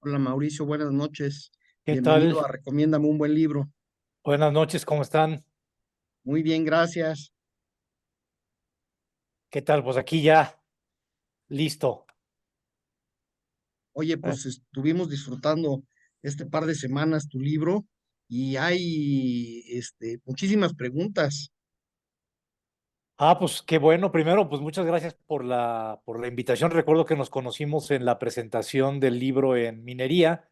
Hola Mauricio, buenas noches. ¿Qué Bienvenido tal? a Recomiéndame un buen libro. Buenas noches, ¿cómo están? Muy bien, gracias. ¿Qué tal? Pues aquí ya, listo. Oye, Eh, pues estuvimos disfrutando este par de semanas tu libro y hay muchísimas preguntas. pues qué bueno. Primero, pues muchas gracias por la invitación. Recuerdo que nos conocimos en la presentación del libro en Minería,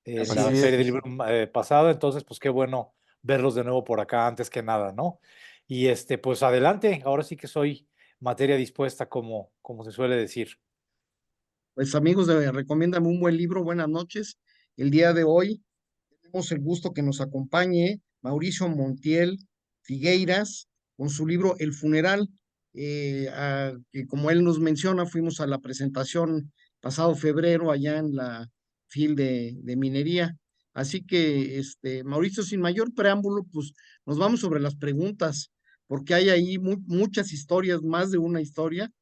en Así la feria del es. libro pasada. Entonces, pues qué bueno verlos de nuevo por acá antes que nada, ¿no? Y pues adelante. Ahora sí que soy materia dispuesta, como se suele decir. Pues amigos de Recomiéndame un buen libro, buenas noches. El día de hoy tenemos el gusto que nos acompañe Mauricio Montiel Figueiras con su libro El Funeral, que como él nos menciona, fuimos a la presentación pasado febrero allá en la FIL de Minería. Así que, Mauricio, sin mayor preámbulo, pues nos vamos sobre las preguntas, porque hay ahí muchas historias, más de una historia,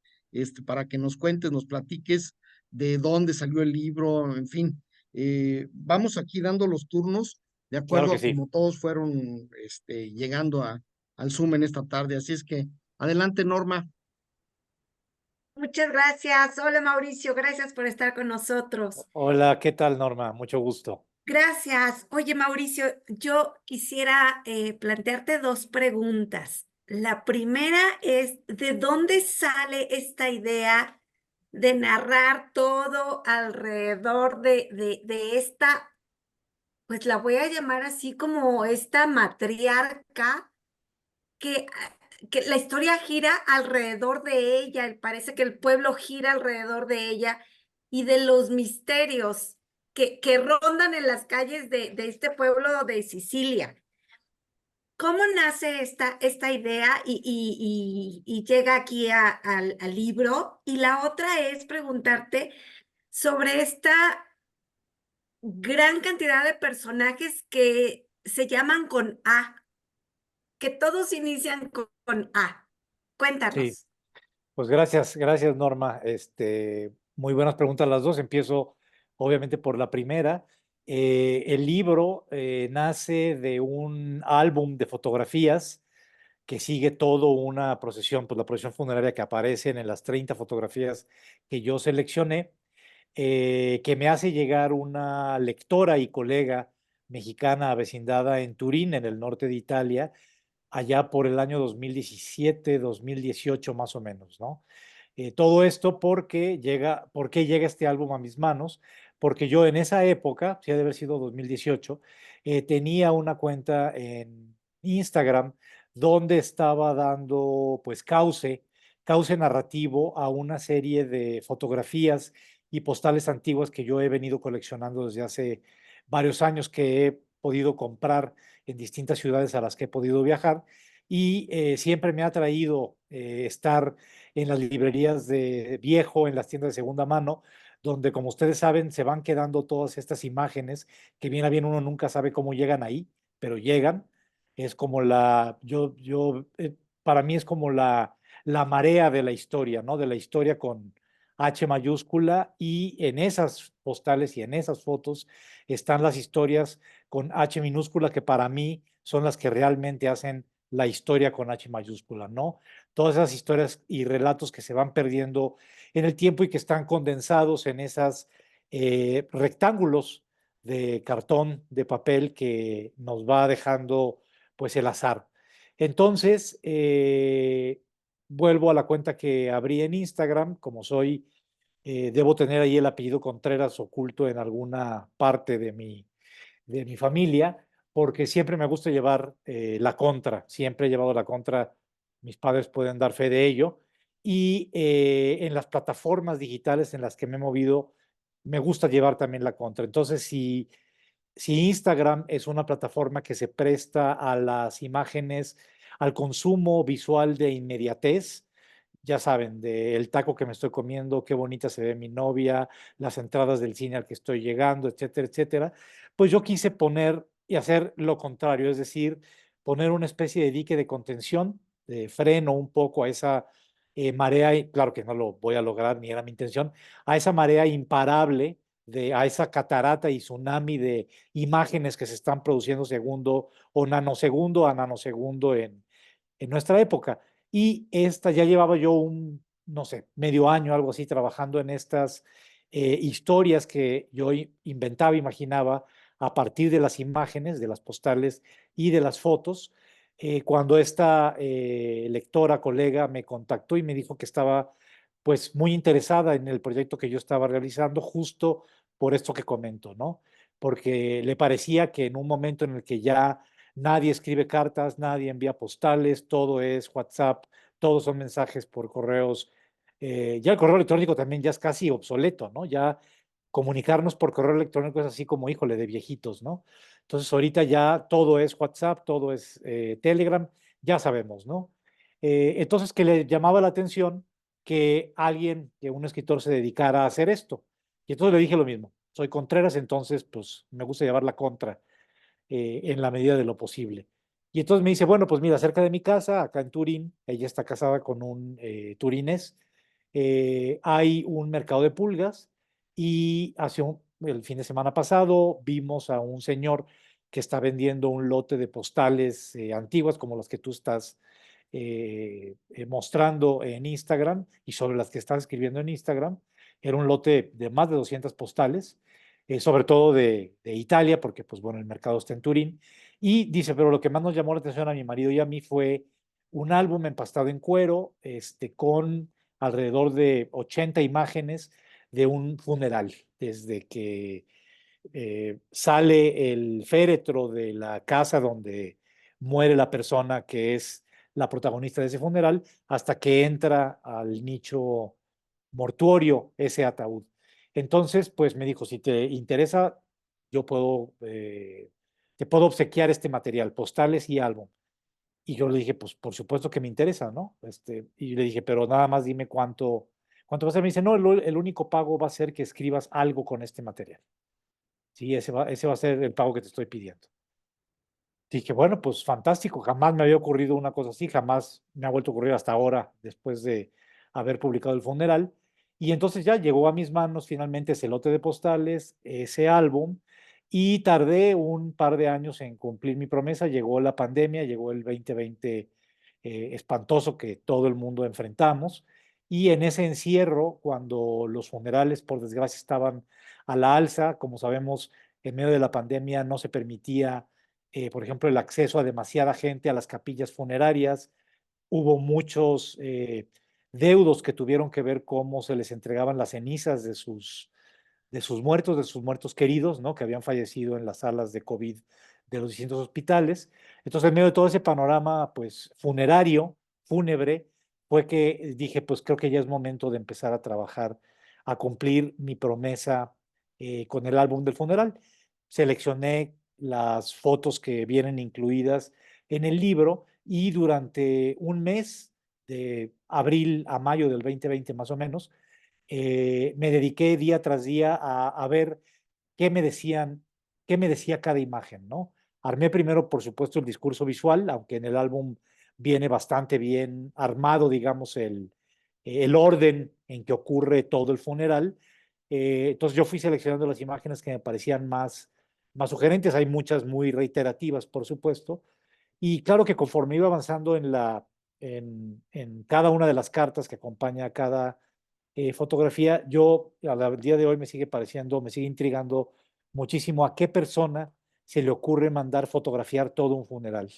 para que nos cuentes, nos platiques de dónde salió el libro, en fin. Vamos aquí dando los turnos de Claro acuerdo que a sí. como todos fueron llegando al Zoom en esta tarde. Así es que adelante, Norma. Muchas gracias. Hola Mauricio, gracias por estar con nosotros. Hola, ¿qué tal, Norma? Mucho gusto. Gracias. Oye Mauricio, yo quisiera plantearte dos preguntas. La primera es, ¿de dónde sale esta idea de narrar todo alrededor de esta, pues la voy a llamar así como esta matriarca que, que la historia gira alrededor de ella, parece que el pueblo gira alrededor de ella y de los misterios que rondan en las calles de este pueblo de Sicilia? ¿Cómo nace esta idea y llega aquí al libro? Y la otra es preguntarte sobre esta gran cantidad de personajes que se llaman con A, que todos inician con A. Sí. Cuéntanos. Pues gracias Norma. Muy buenas preguntas las dos. Empiezo obviamente por la primera. El libro nace de un álbum de fotografías que sigue todo una procesión, pues la procesión funeraria que aparecen en las 30 fotografías que yo seleccioné, que me hace llegar una lectora y colega mexicana avecindada en Turín, en el norte de Italia, allá por el año 2017, 2018 más o menos, ¿no? Todo esto ¿por qué llega este álbum a mis manos? Porque yo en esa época, sí ha de haber sido 2018, tenía una cuenta en Instagram donde estaba dando pues cauce narrativo a una serie de fotografías y postales antiguas que yo he venido coleccionando desde hace varios años, que he podido comprar en distintas ciudades a las que he podido viajar, y siempre me ha traído estar en las librerías de viejo, en las tiendas de segunda mano, donde, como ustedes saben, se van quedando todas estas imágenes que bien a bien uno nunca sabe cómo llegan ahí, pero llegan. Es como para mí es como la marea de la historia, ¿no? De la historia con H mayúscula, y en esas postales y en esas fotos están las historias con H minúscula, que para mí son las que realmente hacen la historia con H mayúscula, ¿no? Todas esas historias y relatos que se van perdiendo en el tiempo y que están condensados en esas rectángulos de cartón, de papel, que nos va dejando pues el azar. Entonces, vuelvo a la cuenta que abrí en Instagram. Como soy, debo tener ahí el apellido Contreras oculto en alguna parte de mi familia, porque siempre me gusta llevar la contra, siempre he llevado la contra, mis padres pueden dar fe de ello, y en las plataformas digitales en las que me he movido, me gusta llevar también la contra. Entonces, si Instagram es una plataforma que se presta a las imágenes, al consumo visual de inmediatez, ya saben, del taco que me estoy comiendo, qué bonita se ve mi novia, las entradas del cine al que estoy llegando, etcétera, etcétera, pues yo quise poner y hacer lo contrario, es decir, poner una especie de dique de contención, de freno un poco a esa marea, y claro que no lo voy a lograr, ni era mi intención, a esa marea imparable a esa catarata y tsunami de imágenes que se están produciendo segundo o nanosegundo a nanosegundo en nuestra época. Y esta ya llevaba yo no sé, medio año, algo así, trabajando en estas historias que yo inventaba, imaginaba a partir de las imágenes, de las postales y de las fotos. Cuando esta lectora, colega, me contactó y me dijo que estaba pues muy interesada en el proyecto que yo estaba realizando, justo por esto que comento, ¿no? Porque le parecía que en un momento en el que ya nadie escribe cartas, nadie envía postales, todo es WhatsApp, todos son mensajes por correos. Ya el correo electrónico también ya es casi obsoleto, ¿no? Ya comunicarnos por correo electrónico es así como, híjole, de viejitos, ¿no? Entonces ahorita ya todo es WhatsApp, todo es Telegram, ya sabemos, ¿no? Entonces que le llamaba la atención que alguien, que un escritor se dedicara a hacer esto. Y entonces le dije lo mismo, soy Contreras, entonces pues me gusta llevar la contra en la medida de lo posible. Y entonces me dice, bueno, pues mira, cerca de mi casa, acá en Turín, ella está casada con un turinés, hay un mercado de pulgas y el fin de semana pasado vimos a un señor que está vendiendo un lote de postales antiguas como las que tú estás mostrando en Instagram y sobre las que estás escribiendo en Instagram. Era un lote de más de 200 postales, sobre todo de Italia, porque pues bueno, el mercado está en Turín. Y dice, pero lo que más nos llamó la atención a mi marido y a mí fue un álbum empastado en cuero, con alrededor de 80 imágenes de un funeral, desde que sale el féretro de la casa donde muere la persona que es la protagonista de ese funeral, hasta que entra al nicho mortuorio ese ataúd. Entonces, pues me dijo, si te interesa, yo te puedo obsequiar este material, postales y álbum. Y yo le dije, pues por supuesto que me interesa, ¿no? Y le dije, pero nada más dime cuánto va a ser. Me dice, no, el único pago va a ser que escribas algo con este material. Sí, ese va a ser el pago que te estoy pidiendo. Dije, bueno, pues fantástico, jamás me había ocurrido una cosa así, jamás me ha vuelto a ocurrir hasta ahora, después de haber publicado el funeral. Y entonces ya llegó a mis manos finalmente ese lote de postales, ese álbum, y tardé un par de años en cumplir mi promesa. Llegó la pandemia, llegó el 2020 espantoso que todo el mundo enfrentamos. Y en ese encierro, cuando los funerales, por desgracia, estaban a la alza, como sabemos, en medio de la pandemia no se permitía por ejemplo, el acceso a demasiada gente a las capillas funerarias. Hubo muchos deudos que tuvieron que ver cómo se les entregaban las cenizas de sus muertos queridos, ¿no? Que habían fallecido en las salas de COVID de los distintos hospitales. Entonces, en medio de todo ese panorama, pues, fúnebre, fue que dije, pues creo que ya es momento de empezar a trabajar, a cumplir mi promesa con el álbum del funeral. Seleccioné las fotos que vienen incluidas en el libro y durante un mes, de abril a mayo del 2020 más o menos, me dediqué día tras día a ver qué me decían, qué me decía cada imagen, ¿no? Armé primero, por supuesto, el discurso visual, aunque en el álbum viene bastante bien armado, digamos, el orden en que ocurre todo el funeral. Entonces yo fui seleccionando las imágenes que me parecían más sugerentes. Hay muchas muy reiterativas, por supuesto. Y claro que conforme iba avanzando en cada una de las cartas que acompaña a cada fotografía, yo al día de hoy me sigue pareciendo, me sigue intrigando muchísimo a qué persona se le ocurre mandar fotografiar todo un funeral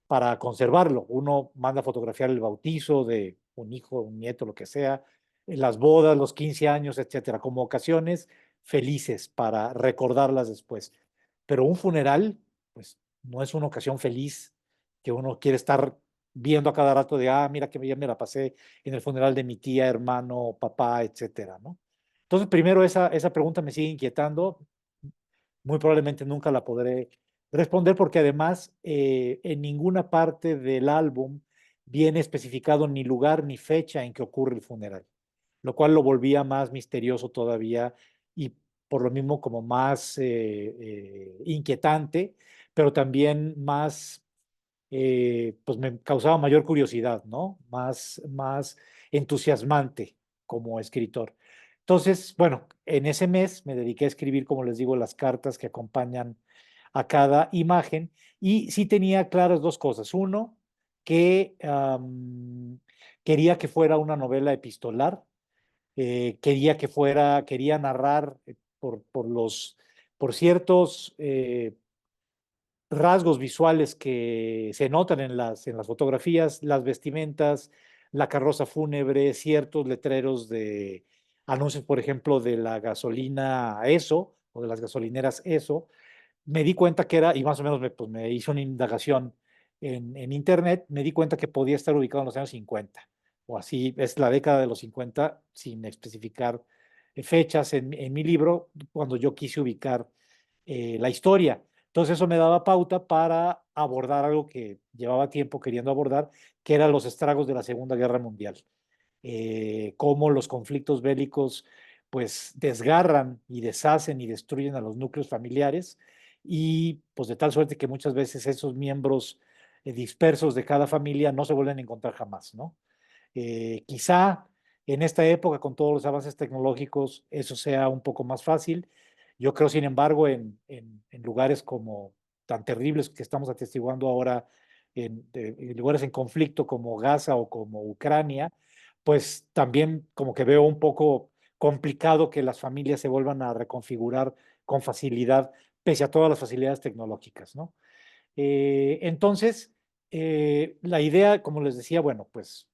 para conservarlo. Uno manda fotografiar el bautizo de un hijo, un nieto, lo que sea, las bodas, los 15 años, etcétera, como ocasiones felices para recordarlas después. Pero un funeral, pues no es una ocasión feliz que uno quiere estar viendo a cada rato de, mira que bien me la pasé en el funeral de mi tía, hermano, papá, etcétera, ¿no? Entonces, primero esa pregunta me sigue inquietando. Muy probablemente nunca la podré responder porque además en ninguna parte del álbum viene especificado ni lugar ni fecha en que ocurre el funeral, lo cual lo volvía más misterioso todavía y por lo mismo como más inquietante, pero también más, pues me causaba mayor curiosidad, ¿no? Más entusiasmante como escritor. Entonces, bueno, en ese mes me dediqué a escribir, como les digo, las cartas que acompañan a cada imagen y sí tenía claras dos cosas. Uno, que quería que fuera una novela epistolar, quería narrar por ciertos rasgos visuales que se notan en las fotografías, las vestimentas, la carroza fúnebre, ciertos letreros de anuncios, por ejemplo, de la gasolina ESO o de las gasolineras ESO. Me di cuenta que era, y más o menos pues me hice una indagación en internet, me di cuenta que podía estar ubicado en los años 50, o así es la década de los 50, sin especificar fechas en mi libro, cuando yo quise ubicar la historia. Entonces eso me daba pauta para abordar algo que llevaba tiempo queriendo abordar, que eran los estragos de la Segunda Guerra Mundial. Cómo los conflictos bélicos pues desgarran y deshacen y destruyen a los núcleos familiares y pues de tal suerte que muchas veces esos miembros dispersos de cada familia no se vuelven a encontrar jamás, ¿no? Quizá en esta época, con todos los avances tecnológicos, eso sea un poco más fácil. Yo creo, sin embargo, en lugares como tan terribles que estamos atestiguando ahora, en lugares en conflicto como Gaza o como Ucrania, pues también como que veo un poco complicado que las familias se vuelvan a reconfigurar con facilidad, pese a todas las facilidades tecnológicas, ¿no? Entonces, la idea, como les decía, bueno, pues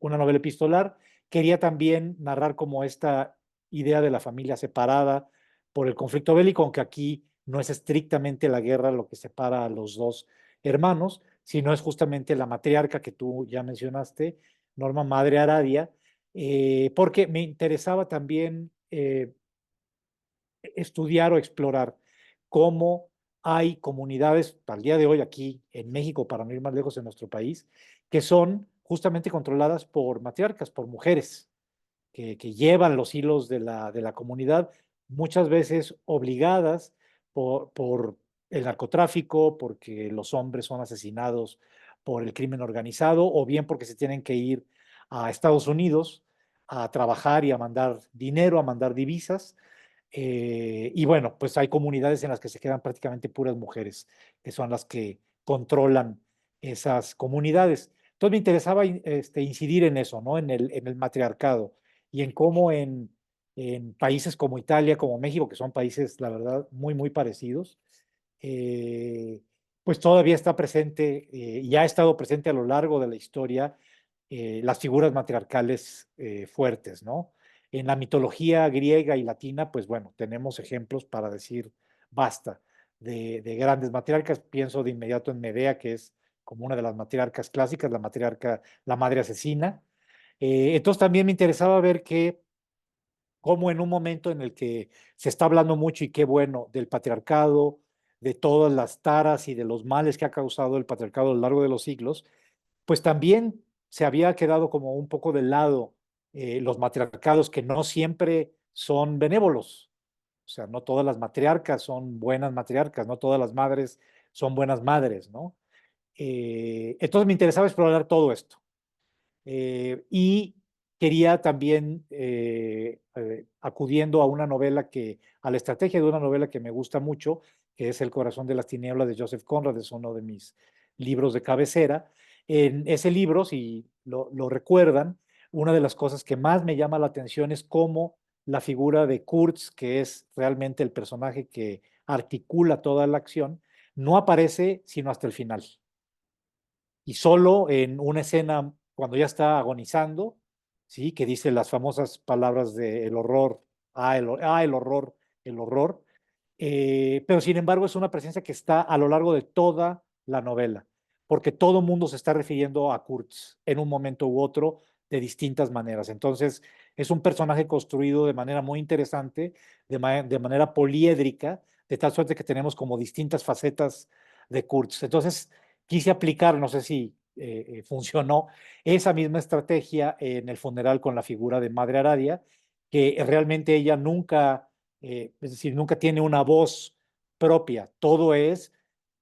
una novela epistolar. Quería también narrar como esta idea de la familia separada por el conflicto bélico, aunque aquí no es estrictamente la guerra lo que separa a los dos hermanos, sino es justamente la matriarca que tú ya mencionaste, Norma Madre Aradia, porque me interesaba también estudiar o explorar cómo hay comunidades al día de hoy aquí en México, para no ir más lejos en nuestro país, que son justamente controladas por matriarcas, por mujeres que llevan los hilos de la comunidad, muchas veces obligadas por el narcotráfico, porque los hombres son asesinados por el crimen organizado, o bien porque se tienen que ir a Estados Unidos a trabajar y a mandar dinero, a mandar divisas. Y bueno, pues hay comunidades en las que se quedan prácticamente puras mujeres, que son las que controlan esas comunidades. Entonces me interesaba incidir en eso, ¿no? En el matriarcado y en cómo en países como Italia, como México, que son países, la verdad, muy, muy parecidos, eh, pues todavía está presente y ha estado presente a lo largo de la historia las figuras matriarcales fuertes, ¿no? En la mitología griega y latina, pues bueno, tenemos ejemplos para decir basta de grandes matriarcas. Pienso de inmediato en Medea, que es como una de las matriarcas clásicas, la matriarca, la madre asesina. Entonces también me interesaba ver que, como en un momento en el que se está hablando mucho y qué bueno del patriarcado, de todas las taras y de los males que ha causado el patriarcado a lo largo de los siglos, pues también se había quedado como un poco de lado los matriarcados que no siempre son benévolos. O sea, no todas las matriarcas son buenas matriarcas, no todas las madres son buenas madres, ¿no? Entonces me interesaba explorar todo esto. Y quería también, acudiendo a una novela a la estrategia de una novela que me gusta mucho, que es El corazón de las tinieblas de Joseph Conrad, es uno de mis libros de cabecera. En ese libro, si lo recuerdan, una de las cosas que más me llama la atención es cómo la figura de Kurtz, que es realmente el personaje que articula toda la acción, no aparece sino hasta el final y solo en una escena cuando ya está agonizando, ¿sí? Que dice las famosas palabras de el horror, el horror, el horror. Pero sin embargo es una presencia que está a lo largo de toda la novela, porque todo mundo se está refiriendo a Kurtz en un momento u otro de distintas maneras. Entonces es un personaje construido de manera muy interesante, de manera poliédrica, de tal suerte que tenemos como distintas facetas de Kurtz. Entonces quise aplicar, no sé si funcionó, esa misma estrategia en el funeral con la figura de Madre Aradia, que realmente ella nunca, es decir, nunca tiene una voz propia, todo es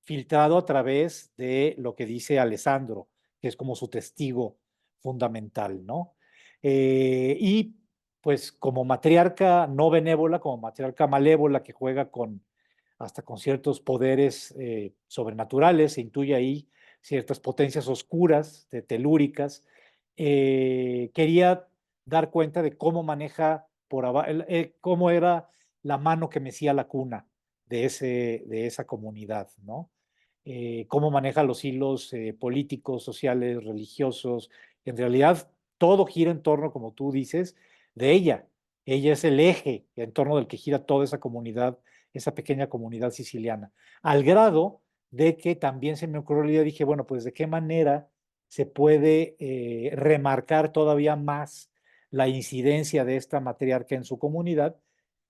filtrado a través de lo que dice Alessandro, que es como su testigo fundamental, ¿no? Y pues como matriarca no benévola, como matriarca malévola que juega hasta con ciertos poderes sobrenaturales, se intuye ahí ciertas potencias oscuras, telúricas. Quería dar cuenta de cómo maneja cómo era la mano que mecía la cuna de esa comunidad, ¿no? Cómo maneja los hilos políticos, sociales, religiosos. En realidad, todo gira en torno, como tú dices, de ella. Ella es el eje en torno del que gira toda esa comunidad, esa pequeña comunidad siciliana. Al grado de que también se me ocurrió la idea, dije, bueno, pues de qué manera se puede remarcar todavía más la incidencia de esta matriarca en su comunidad,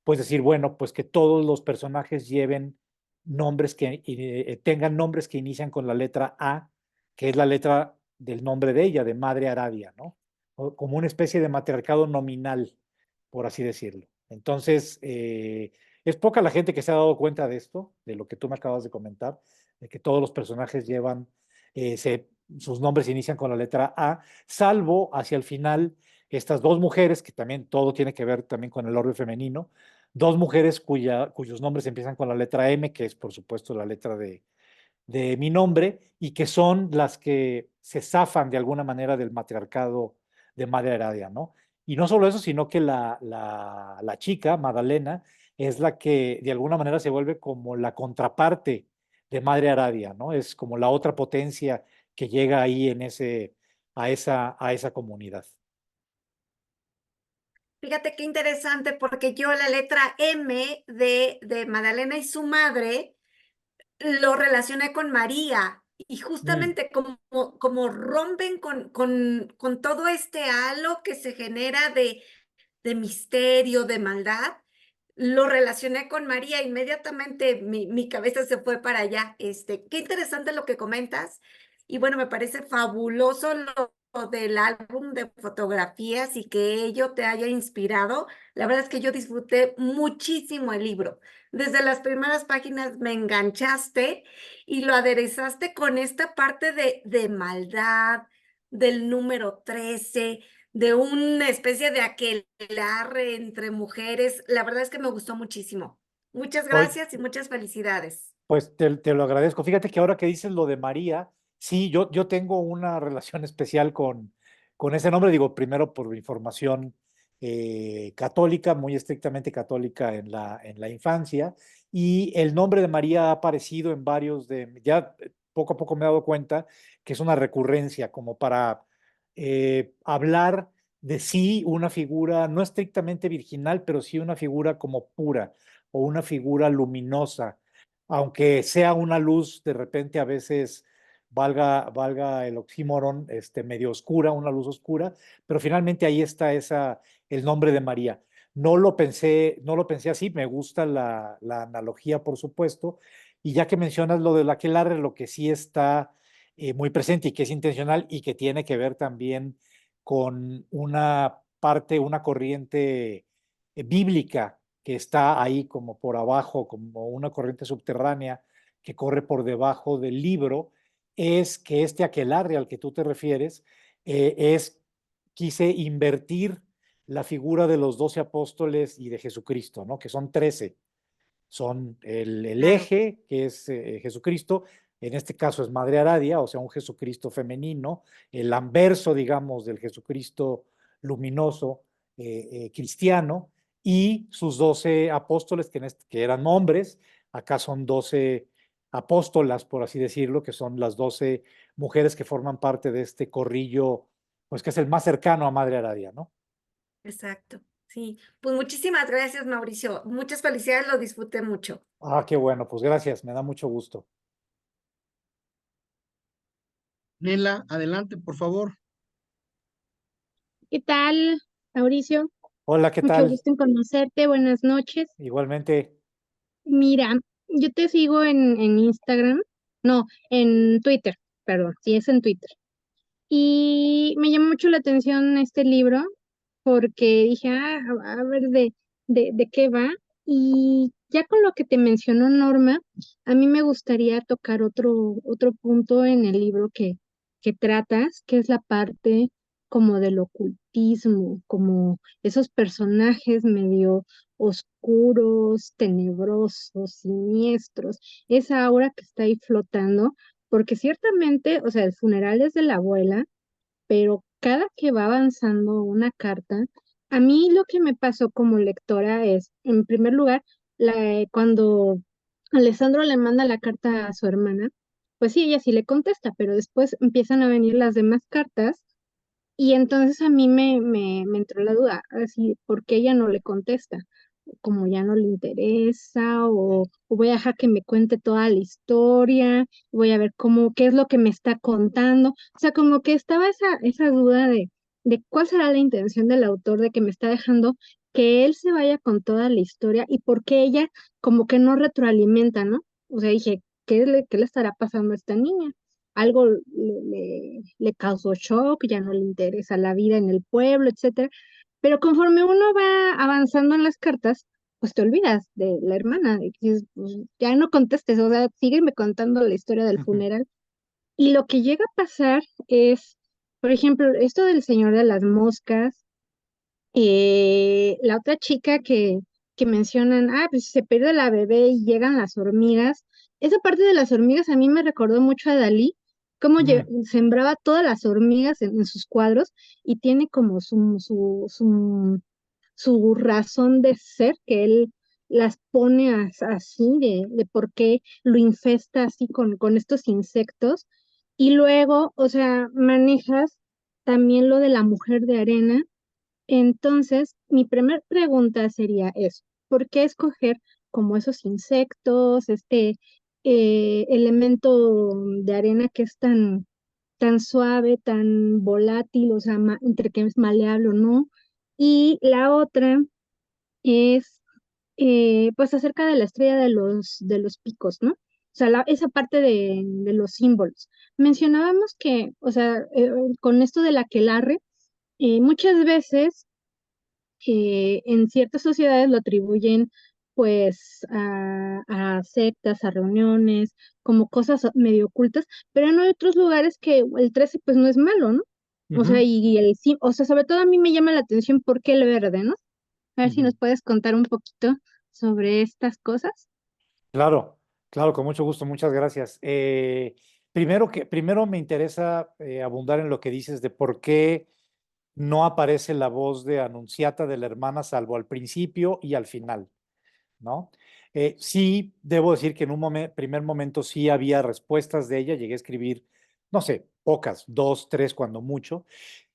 pues decir, bueno, pues que todos los personajes lleven nombres tengan nombres que inician con la letra A, que es la letra del nombre de ella, de Madre Aradia, ¿no? Como una especie de matriarcado nominal, por así decirlo. Entonces, es poca la gente que se ha dado cuenta de esto, de lo que tú me acabas de comentar, de que todos los personajes llevan, sus nombres inician con la letra A, salvo hacia el final estas dos mujeres, que también todo tiene que ver también con el orbe femenino, dos mujeres cuyos nombres empiezan con la letra M, que es por supuesto la letra de mi nombre, y que son las que se zafan de alguna manera del matriarcado de Madre Aradia, ¿no? Y no solo eso, sino que la chica, Madalena, es la que de alguna manera se vuelve como la contraparte de Madre Aradia, ¿no? Es como la otra potencia que llega ahí a esa comunidad. Fíjate qué interesante porque yo la letra M de Magdalena y su madre lo relacioné con María y Mm. justamente como rompen con todo este halo que se genera de misterio, de maldad, lo relacioné con María, inmediatamente mi cabeza se fue para allá. Qué interesante lo que comentas. Y bueno, me parece fabuloso lo del álbum de fotografías y que ello te haya inspirado. La verdad es que yo disfruté muchísimo el libro. Desde las primeras páginas me enganchaste y lo aderezaste con esta parte de maldad, del número 13, de una especie de aquelarre entre mujeres. La verdad es que me gustó muchísimo. Muchas Oye, gracias y muchas felicidades. pues te lo agradezco. Fíjate que ahora que dices lo de María, sí, yo tengo una relación especial con ese nombre, digo, primero por información católica, muy estrictamente católica en la infancia, y el nombre de María ha aparecido en varios ya poco a poco me he dado cuenta que es una recurrencia como para hablar de sí una figura, no estrictamente virginal, pero sí una figura como pura o una figura luminosa, aunque sea una luz de repente a veces valga el oxímoron, medio oscura, una luz oscura, pero finalmente ahí está el nombre de María. No lo pensé así, me gusta la analogía, por supuesto, y ya que mencionas lo del aquelarre, lo que sí está muy presente y que es intencional y que tiene que ver también con una parte, una corriente bíblica que está ahí como por abajo, como una corriente subterránea que corre por debajo del libro, es que este aquelarre al que tú te refieres quise invertir la figura de los 12 apóstoles y de Jesucristo, ¿no? Que son 13. Son el Claro. eje, que es Jesucristo, en este caso es Madre Aradia, o sea, un Jesucristo femenino, el anverso, digamos, del Jesucristo luminoso cristiano, y sus 12 apóstoles, que eran hombres, acá son 12 apóstolas, por así decirlo, que son las 12 mujeres que forman parte de este corrillo, pues que es el más cercano a Madre Aradia, ¿no? Exacto. Sí. Pues muchísimas gracias, Mauricio. Muchas felicidades, lo disfruté mucho. Ah, qué bueno, pues gracias, me da mucho gusto. Nela, adelante, por favor. ¿Qué tal, Mauricio? Hola, ¿qué Mucho tal? gusto en conocerte. Buenas noches. Igualmente. Mira, yo te sigo en Instagram, no, en Twitter, perdón, sí es en Twitter. Y me llamó mucho la atención este libro porque dije, a ver de qué va. Y ya con lo que te mencionó Norma, a mí me gustaría tocar otro punto en el libro que tratas, que es la parte como del ocultismo, como esos personajes medio oscuros, tenebrosos, siniestros, esa aura que está ahí flotando, porque ciertamente, o sea, el funeral es de la abuela, pero cada que va avanzando una carta, a mí lo que me pasó como lectora es, en primer lugar, cuando Alessandro le manda la carta a su hermana, pues sí, ella sí le contesta, pero después empiezan a venir las demás cartas y entonces a mí me entró la duda, así, ¿por qué ella no le contesta? Como ya no le interesa, o voy a dejar que me cuente toda la historia, voy a ver cómo, qué es lo que me está contando. O sea, como que estaba esa duda de cuál será la intención del autor de que me está dejando que él se vaya con toda la historia y por qué ella como que no retroalimenta, ¿no? O sea, dije, qué le estará pasando a esta niña? Algo le causó shock, ya no le interesa la vida en el pueblo, etcétera. Pero conforme uno va avanzando en las cartas, pues te olvidas de la hermana, y dices, pues, ya no contestes, o sea, sígueme contando la historia del funeral. Y lo que llega a pasar es, por ejemplo, esto del señor de las moscas, la otra chica que mencionan, pues se pierde la bebé y llegan las hormigas. Esa parte de las hormigas a mí me recordó mucho a Dalí, cómo sembraba todas las hormigas en sus cuadros y tiene como su razón de ser, que él las pone así, de por qué lo infesta así con estos insectos. Y luego, o sea, manejas también lo de la mujer de arena. Entonces, mi primer pregunta sería eso, ¿por qué escoger como esos insectos, este elemento de arena que es tan suave, tan volátil, o sea, entre que es maleable o no? Y la otra es, pues, acerca de la estrella de los picos, ¿no? O sea, esa parte de los símbolos. Mencionábamos que, o sea, con esto de la aquelarre, muchas veces en ciertas sociedades lo atribuyen pues a sectas, a reuniones, como cosas medio ocultas, pero en otros lugares que el 13 pues no es malo, ¿no? O sea, o sea, sobre todo a mí me llama la atención por qué el verde, ¿no? A ver si nos puedes contar un poquito sobre estas cosas. Claro, claro, con mucho gusto, muchas gracias. Primero me interesa abundar en lo que dices de por qué no aparece la voz de Anunciata de la hermana, salvo al principio y al final, ¿no? Sí, debo decir que en un primer momento sí había respuestas de ella, llegué a escribir, no sé, pocas, dos, tres, cuando mucho,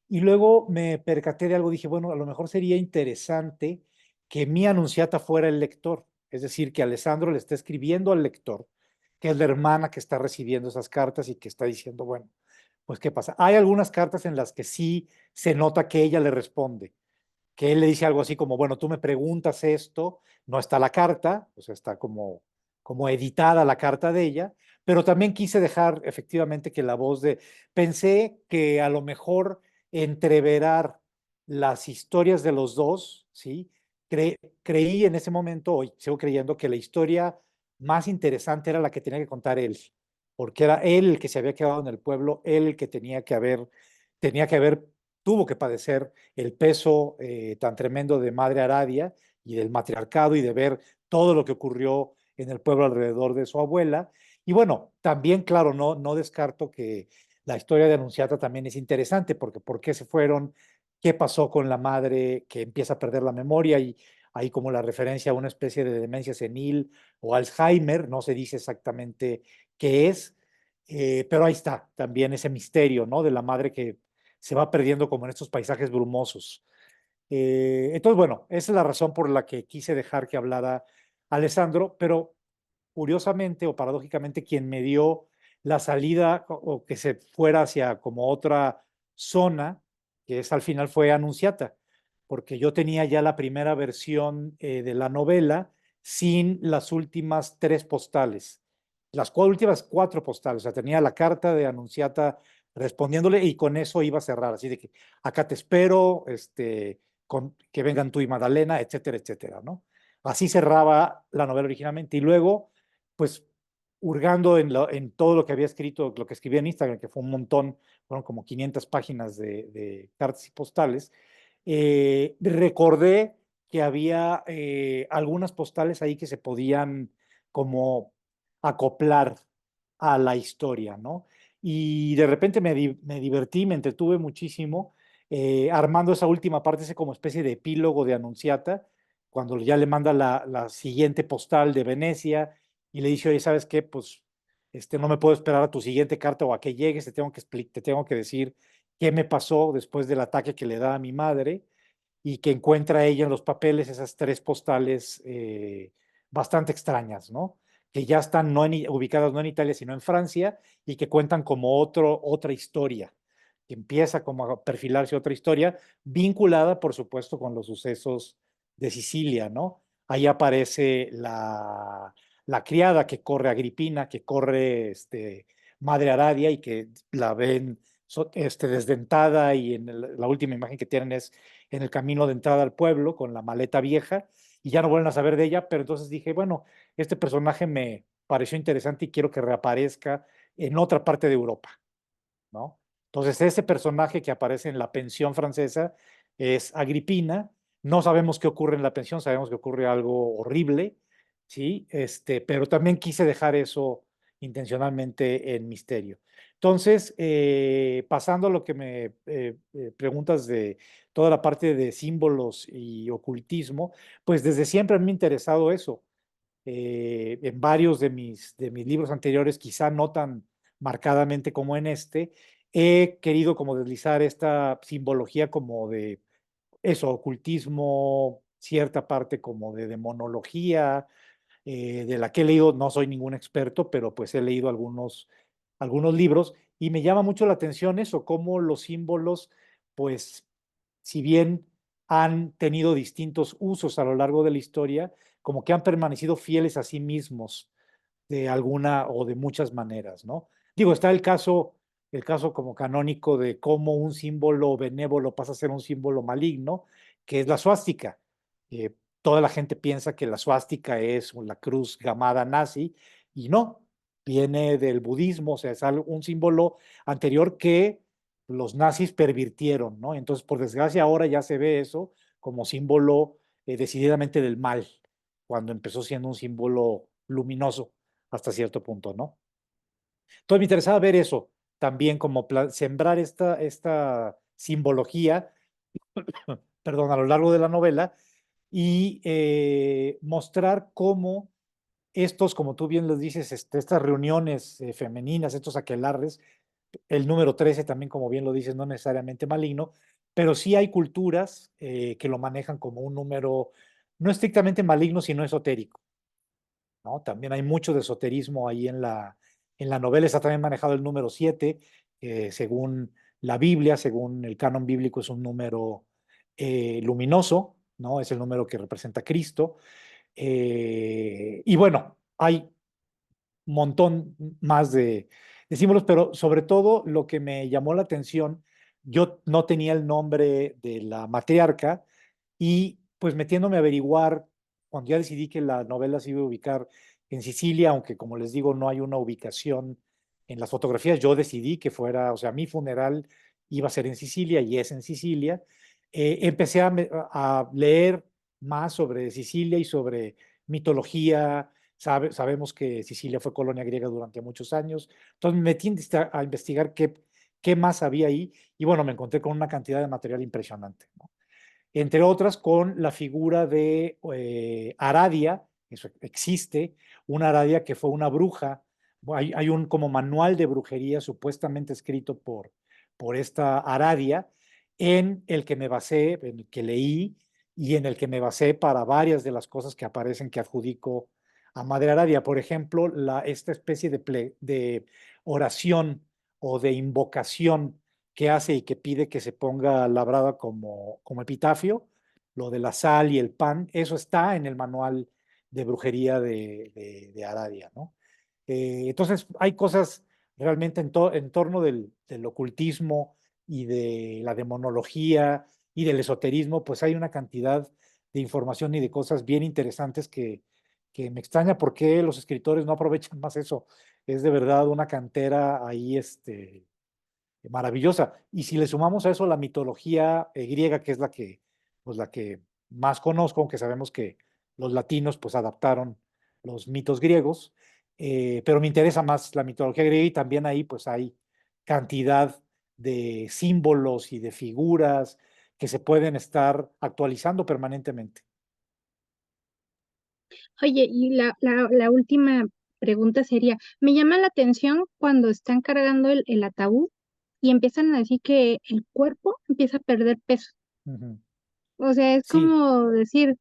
y luego me percaté de algo, dije, bueno, a lo mejor sería interesante que mi Anunciata fuera el lector, es decir, que Alessandro le esté escribiendo al lector, que es la hermana que está recibiendo esas cartas y que está diciendo, bueno, pues ¿qué pasa? Hay algunas cartas en las que sí se nota que ella le responde, que él le dice algo así como, bueno, tú me preguntas esto, no está la carta, o sea, está como editada la carta de ella, pero también quise dejar efectivamente que la voz pensé que a lo mejor entreverar las historias de los dos, ¿sí? Creí en ese momento, hoy sigo creyendo que la historia más interesante era la que tenía que contar él, porque era él el que se había quedado en el pueblo, él el que tenía que haber, tuvo que padecer el peso tan tremendo de Madre Aradia y del matriarcado y de ver todo lo que ocurrió en el pueblo alrededor de su abuela. Y bueno, también, claro, no descarto que la historia de Anunciata también es interesante, porque por qué se fueron, qué pasó con la madre que empieza a perder la memoria y hay como la referencia a una especie de demencia senil o Alzheimer, no se dice exactamente qué es, pero ahí está también ese misterio, ¿no? De la madre que se va perdiendo como en estos paisajes brumosos. Entonces, bueno, esa es la razón por la que quise dejar que hablara Alessandro, pero curiosamente o paradójicamente quien me dio la salida o que se fuera hacia como otra zona, que es al final fue Anunciata, porque yo tenía ya la primera versión de la novela sin las últimas tres postales, las últimas cuatro postales, o sea, tenía la carta de Anunciata respondiéndole y con eso iba a cerrar, así de que acá te espero, que vengan tú y Magdalena, etcétera, etcétera, ¿no? Así cerraba la novela originalmente y luego, pues hurgando en todo lo que había escrito, lo que escribía en Instagram, que fue un montón, fueron como 500 páginas de cartas y postales, recordé que había algunas postales ahí que se podían como acoplar a la historia, ¿no? Y de repente me divertí, me entretuve muchísimo armando esa última parte, ese como especie de epílogo de Anunciata, cuando ya le manda la siguiente postal de Venecia y le dice, oye, ¿sabes qué? Pues no me puedo esperar a tu siguiente carta o a que llegues, te tengo que decir qué me pasó después del ataque que le da a mi madre y que encuentra ella en los papeles esas 3 postales bastante extrañas, ¿no? Que ya están ubicadas no en Italia, sino en Francia y que cuentan como otra historia, que empieza como a perfilarse otra historia, vinculada, por supuesto, con los sucesos de Sicilia, ¿no? Ahí aparece la criada que corre Agripina, que corre Madre Aradia y que la ven desdentada y la última imagen que tienen es en el camino de entrada al pueblo con la maleta vieja y ya no vuelven a saber de ella, pero entonces dije, bueno, este personaje me pareció interesante y quiero que reaparezca en otra parte de Europa, ¿no? Entonces ese personaje que aparece en la pensión francesa es Agripina, no sabemos qué ocurre en la pensión, sabemos que ocurre algo horrible, ¿sí? Pero también quise dejar eso intencionalmente en misterio. Entonces, pasando a lo que me preguntas de toda la parte de símbolos y ocultismo, pues desde siempre me ha interesado eso. En varios de mis libros anteriores, quizá no tan marcadamente como en he querido como deslizar esta simbología como de eso, ocultismo, cierta parte como de demonología, de la que he leído, no soy ningún experto, pero pues he leído algunos libros y me llama mucho la atención eso, cómo los símbolos, pues, si bien han tenido distintos usos a lo largo de la historia, como que han permanecido fieles a sí mismos de alguna o de muchas maneras, ¿no? Digo, está el caso como canónico de cómo un símbolo benévolo pasa a ser un símbolo maligno, que es la suástica. Toda la gente piensa que la suástica es la cruz gamada nazi, y no, viene del budismo, o sea, es un símbolo anterior que los nazis pervirtieron, ¿no? Entonces, por desgracia, ahora ya se ve eso como símbolo decididamente del mal, cuando empezó siendo un símbolo luminoso hasta cierto punto, ¿no? Entonces me interesaba ver eso, también como sembrar esta simbología, perdón, a lo largo de la novela y mostrar cómo estos, como tú bien les dices, estas reuniones femeninas, estos aquelarres, el número 13 también, como bien lo dices, no necesariamente maligno, pero sí hay culturas que lo manejan como un número no estrictamente maligno, sino esotérico, ¿no? También hay mucho de esoterismo ahí en la novela. Está también manejado el número 7, según la Biblia, según el canon bíblico, es un número luminoso, ¿no? Es el número que representa a Cristo. Y bueno, hay un montón más de símbolos, pero sobre todo lo que me llamó la atención, yo no tenía el nombre de la matriarca y pues metiéndome a averiguar, cuando ya decidí que la novela se iba a ubicar en Sicilia, aunque como les digo, no hay una ubicación en las fotografías, yo decidí que fuera, o sea, mi funeral iba a ser en Sicilia y es en Sicilia. Empecé a leer más sobre Sicilia y sobre mitología. Sabemos que Sicilia fue colonia griega durante muchos años. Entonces me metí a investigar qué más había ahí y bueno, me encontré con una cantidad de material impresionante, ¿no? Entre otras con la figura de Aradia, eso existe, una Aradia que fue una bruja. Hay un como manual de brujería supuestamente escrito por esta Aradia, en el que me basé, en el que leí y en el que me basé para varias de las cosas que aparecen que adjudico a Madre Aradia. Por ejemplo, esta especie de oración o de invocación que hace y que pide que se ponga labrada como epitafio, lo de la sal y el pan, eso está en el manual de brujería de Aradia, ¿no? Entonces, hay cosas realmente en torno del ocultismo y de la demonología y del esoterismo, pues hay una cantidad de información y de cosas bien interesantes que me extraña por qué los escritores no aprovechan más eso. Es de verdad una cantera ahí, maravillosa. Y si le sumamos a eso la mitología griega, que es pues la que más conozco, aunque sabemos que los latinos pues adaptaron los mitos griegos, pero me interesa más la mitología griega y también ahí pues hay cantidad de símbolos y de figuras que se pueden estar actualizando permanentemente. Oye, y la última pregunta sería, me llama la atención cuando están cargando el ataúd y empiezan a decir que el cuerpo empieza a perder peso. Ujú. O sea, es Sí, como decir,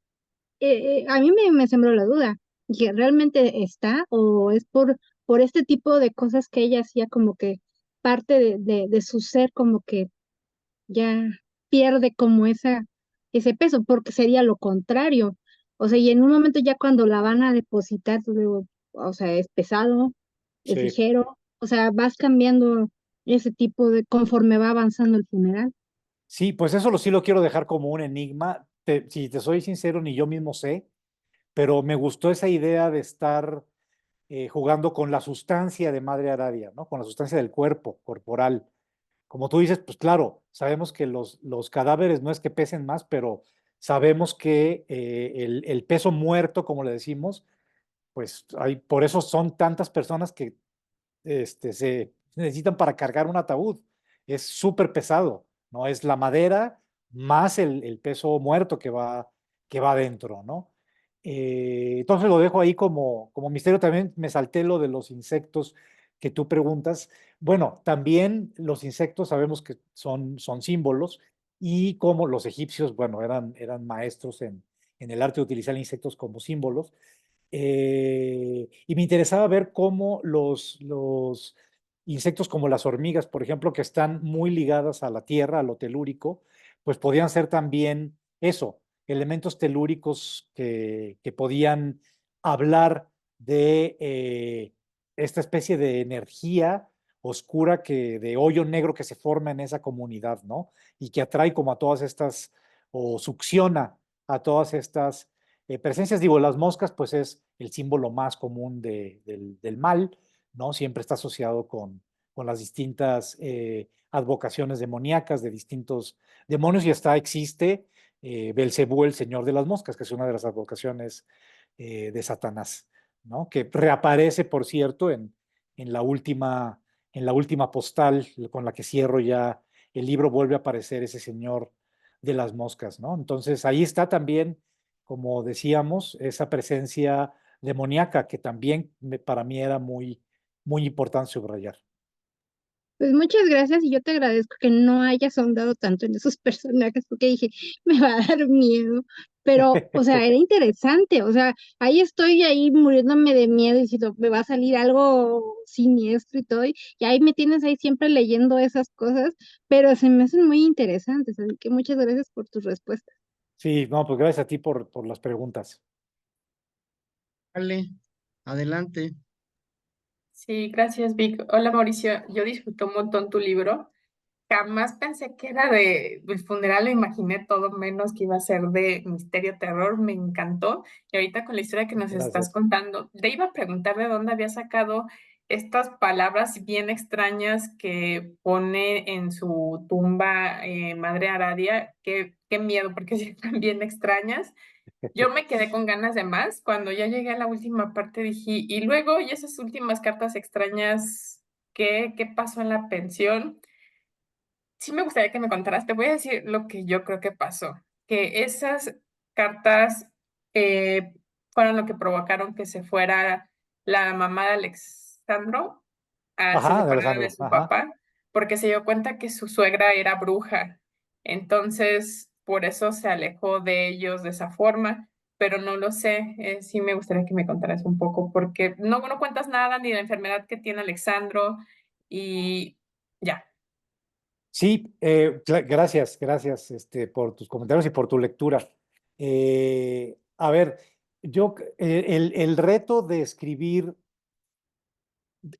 a mí me sembró la duda, que realmente está o es por este tipo de cosas que ella hacía como que parte de su ser como que ya pierde como ese peso, porque sería lo contrario. O sea, y en un momento ya cuando la van a depositar, luego, o sea, es pesado, es sí. ligero, o sea, vas cambiando ese tipo de, conforme va avanzando el funeral. Sí, pues sí lo quiero dejar como un enigma. Si te soy sincero, ni yo mismo sé, pero me gustó esa idea de estar jugando con la sustancia de Madre Aradia, ¿no? Con la sustancia del cuerpo corporal. Como tú dices, pues claro, sabemos que los cadáveres no es que pesen más, pero sabemos que el peso muerto, como le decimos, pues por eso son tantas personas que se necesitan para cargar un ataúd. Es súper pesado, ¿no? Es la madera más el peso muerto que va adentro, ¿no? Entonces lo dejo ahí como misterio. También me salté lo de los insectos que tú preguntas. Bueno, también los insectos sabemos que son símbolos y como los egipcios, bueno, eran maestros en el arte de utilizar insectos como símbolos. Y me interesaba ver cómo los insectos como las hormigas, por ejemplo, que están muy ligadas a la tierra, a lo telúrico, pues podían ser también eso, elementos telúricos que podían hablar de esta especie de energía oscura de hoyo negro que se forma en esa comunidad, ¿no? Y que atrae como a todas estas, o succiona a todas estas presencias. Digo, las moscas, pues es el símbolo más común del mal, ¿no? Siempre está asociado con las distintas advocaciones demoníacas de distintos demonios y hasta existe Belcebú, el señor de las moscas, que es una de las advocaciones de Satanás, ¿no? Que reaparece, por cierto, en la última, en la última postal con la que cierro ya el libro, vuelve a aparecer ese señor de las moscas, ¿no? Entonces ahí está también, como decíamos, esa presencia demoníaca que también para mí era muy importante subrayar. Pues muchas gracias y yo te agradezco que no hayas ahondado tanto en esos personajes porque dije, me va a dar miedo, pero, o sea, era interesante, o sea, ahí estoy ahí muriéndome de miedo y diciendo, me va a salir algo siniestro y todo, y ahí me tienes ahí siempre leyendo esas cosas, pero se me hacen muy interesantes, así que muchas gracias por tus respuestas. Sí, no, pues gracias a ti por las preguntas. Dale, adelante. Sí, gracias, Vic. Hola, Mauricio. Yo disfruté un montón tu libro. Jamás pensé que era del funeral, lo imaginé todo menos que iba a ser de misterio, terror. Me encantó. Y ahorita con la historia que nos estás Gracias. contando, te iba a preguntar de dónde había sacado estas palabras bien extrañas que pone en su tumba Madre Aradia. Qué miedo, porque sí están bien extrañas. Yo me quedé con ganas de más. Cuando ya llegué a la última parte dije, y luego, y esas últimas cartas extrañas, ¿qué pasó en la pensión? Sí me gustaría que me contaras. Te voy a decir lo que yo creo que pasó. Que esas cartas eh, fueron lo que provocaron que se fuera la mamá de Alexandro, se Ajá, de separara de Alejandro, su ajá. papá, porque se dio cuenta que su suegra era bruja. Entonces, por eso se alejó de ellos de esa forma, pero no lo sé. Sí me gustaría que me contaras un poco, porque no cuentas nada ni de la enfermedad que tiene Alexandro y ya. Sí, gracias por tus comentarios y por tu lectura. A ver, el reto de escribir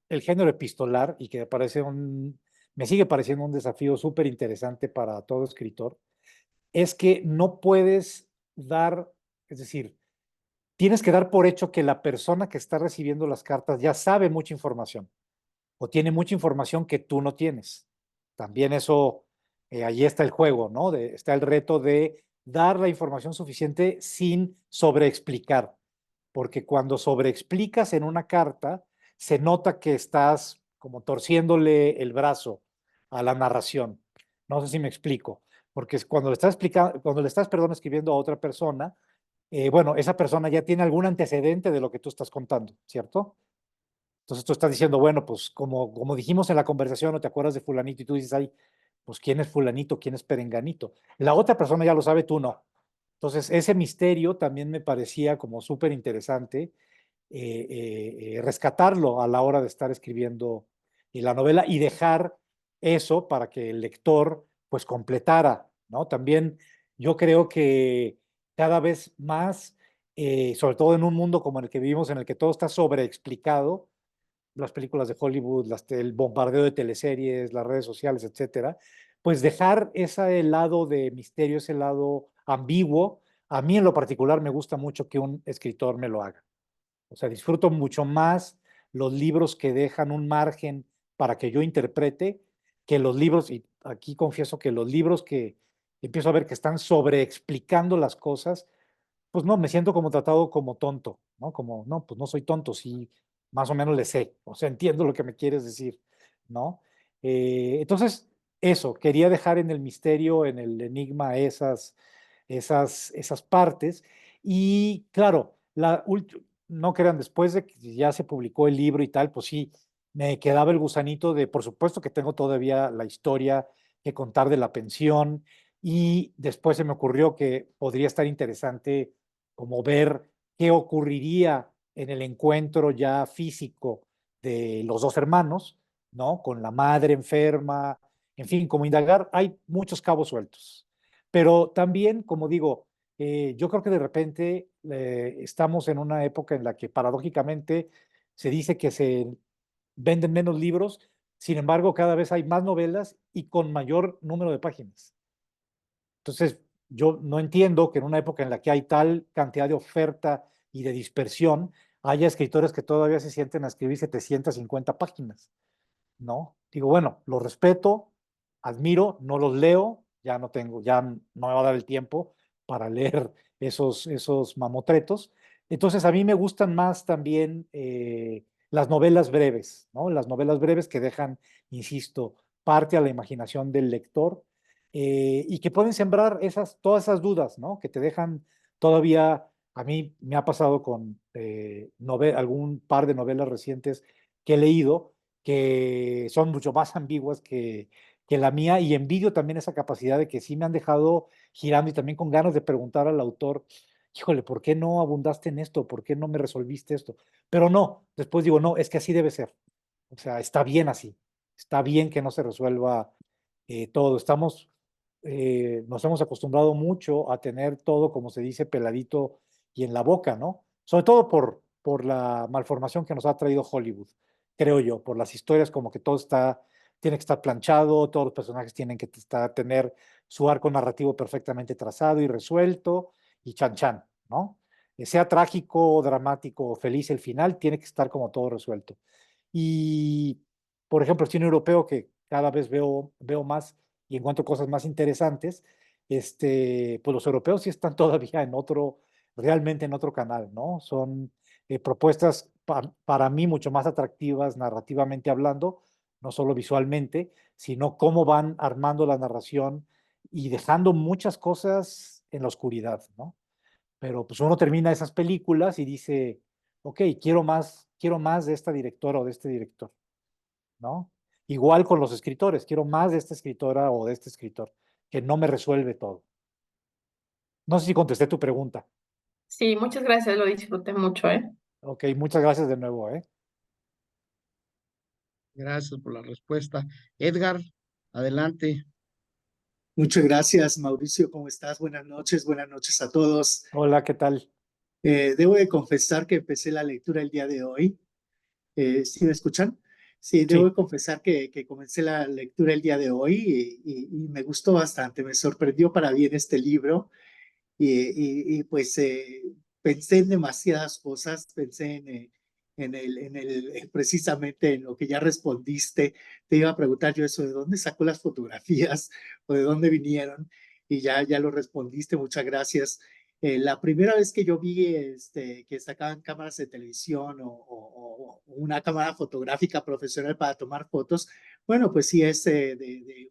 el género epistolar y que me sigue pareciendo un desafío súper interesante para todo escritor, es que no puedes dar, es decir, tienes que dar por hecho que la persona que está recibiendo las cartas ya sabe mucha información o tiene mucha información que tú no tienes. También eso, ahí está el juego, ¿no? Está el reto de dar la información suficiente sin sobreexplicar, porque cuando sobreexplicas en una carta, se nota que estás como torciéndole el brazo a la narración. No sé si me explico, porque cuando le estás explicando, cuando le estás, perdón, escribiendo a otra persona, bueno, esa persona ya tiene algún antecedente de lo que tú estás contando, ¿cierto? Entonces tú estás diciendo, bueno, pues como dijimos en la conversación, no te acuerdas de fulanito y tú dices, ay, pues quién es fulanito, quién es perenganito. La otra persona ya lo sabe, tú no. Entonces ese misterio también me parecía como súper interesante rescatarlo a la hora de estar escribiendo la novela y dejar eso para que el lector pues completara, ¿no? También yo creo que cada vez más, sobre todo en un mundo como el que vivimos, en el que todo está sobreexplicado, las películas de Hollywood, el bombardeo de teleseries, las redes sociales, etcétera, pues dejar ese lado de misterio, ese lado ambiguo, a mí en lo particular me gusta mucho que un escritor me lo haga. O sea, disfruto mucho más los libros que dejan un margen para que yo interprete que los libros, y aquí confieso que los libros que empiezo a ver que están sobreexplicando las cosas, pues no, me siento como tratado como tonto, ¿no? Como, no, pues no soy tonto, sí, más o menos le sé, o sea, entiendo lo que me quieres decir, ¿no? Entonces, eso, quería dejar en el misterio, en el enigma esas partes. Y claro, no crean, después de que ya se publicó el libro y tal, pues sí, me quedaba el gusanito de, por supuesto que tengo todavía la historia que contar de la pensión, y después se me ocurrió que podría estar interesante como ver qué ocurriría en el encuentro ya físico de los dos hermanos, ¿no? Con la madre enferma, en fin, como indagar, hay muchos cabos sueltos. Pero también, como digo, yo creo que de repente estamos en una época en la que paradójicamente se dice que se venden menos libros, sin embargo, cada vez hay más novelas y con mayor número de páginas. Entonces, yo no entiendo que en una época en la que hay tal cantidad de oferta y de dispersión, haya escritores que todavía se sienten a escribir 750 páginas, ¿no? Digo, bueno, los respeto, admiro, no los leo, ya no tengo, ya no me va a dar el tiempo para leer esos mamotretos. Entonces, a mí me gustan más también las novelas breves, ¿no? Las novelas breves que dejan, insisto, parte a la imaginación del lector, y que pueden sembrar todas esas dudas, ¿no? Que te dejan todavía, a mí me ha pasado con algún par de novelas recientes que he leído, que son mucho más ambiguas que la mía, y envidio también esa capacidad de que sí me han dejado girando y también con ganas de preguntar al autor, híjole, ¿por qué no abundaste en esto? ¿Por qué no me resolviste esto? Pero no, después digo, no, es que así debe ser. O sea, está bien así. Está bien que no se resuelva todo. Nos hemos acostumbrado mucho a tener todo, como se dice, peladito y en la boca, ¿no? Sobre todo por la malformación que nos ha traído Hollywood, creo yo, por las historias como que tiene que estar planchado, todos los personajes tienen que tener su arco narrativo perfectamente trazado y resuelto, y chan chan, ¿no? Sea trágico, dramático o feliz el final, tiene que estar como todo resuelto. Y, por ejemplo, el cine europeo, que cada vez veo más y encuentro cosas más interesantes, pues los europeos sí están todavía realmente en otro canal, ¿no? Son propuestas para mí mucho más atractivas narrativamente hablando, no solo visualmente, sino cómo van armando la narración y dejando muchas cosas en la oscuridad, ¿no? Pero pues uno termina esas películas y dice, ok, quiero más de esta directora o de este director, ¿no? Igual con los escritores, quiero más de esta escritora o de este escritor, que no me resuelve todo. No sé si contesté tu pregunta. Sí, muchas gracias, lo disfruté mucho, ¿eh? Ok, muchas gracias de nuevo, ¿eh? Gracias por la respuesta. Edgar, adelante. Muchas gracias, Mauricio. ¿Cómo estás? Buenas noches a todos. Hola, ¿qué tal? Debo de confesar que empecé la lectura el día de hoy. ¿Sí me escuchan? Sí, debo Sí. de confesar que comencé la lectura el día de hoy y me gustó bastante. Me sorprendió para bien este libro y pues pensé en demasiadas cosas, pensé precisamente en lo que ya respondiste. Te iba a preguntar yo eso, ¿de dónde sacó las fotografías o de dónde vinieron? Y ya lo respondiste, muchas gracias. La primera vez que yo vi que sacaban cámaras de televisión o una cámara fotográfica profesional para tomar fotos, bueno, pues sí es de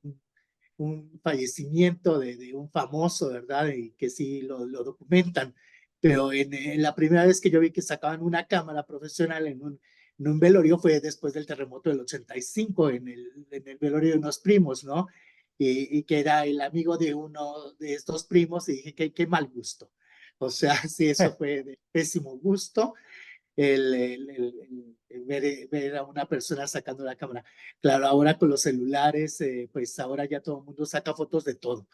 un fallecimiento de un famoso, ¿verdad? Y que sí lo documentan. Pero en la primera vez que yo vi que sacaban una cámara profesional en un velorio fue después del terremoto del 85, en el velorio de unos primos, ¿no? Y que era el amigo de uno de estos primos, y dije, qué mal gusto. O sea, sí, eso fue de pésimo gusto ver a una persona sacando la cámara. Claro, ahora con los celulares, pues ahora ya todo el mundo saca fotos de todo.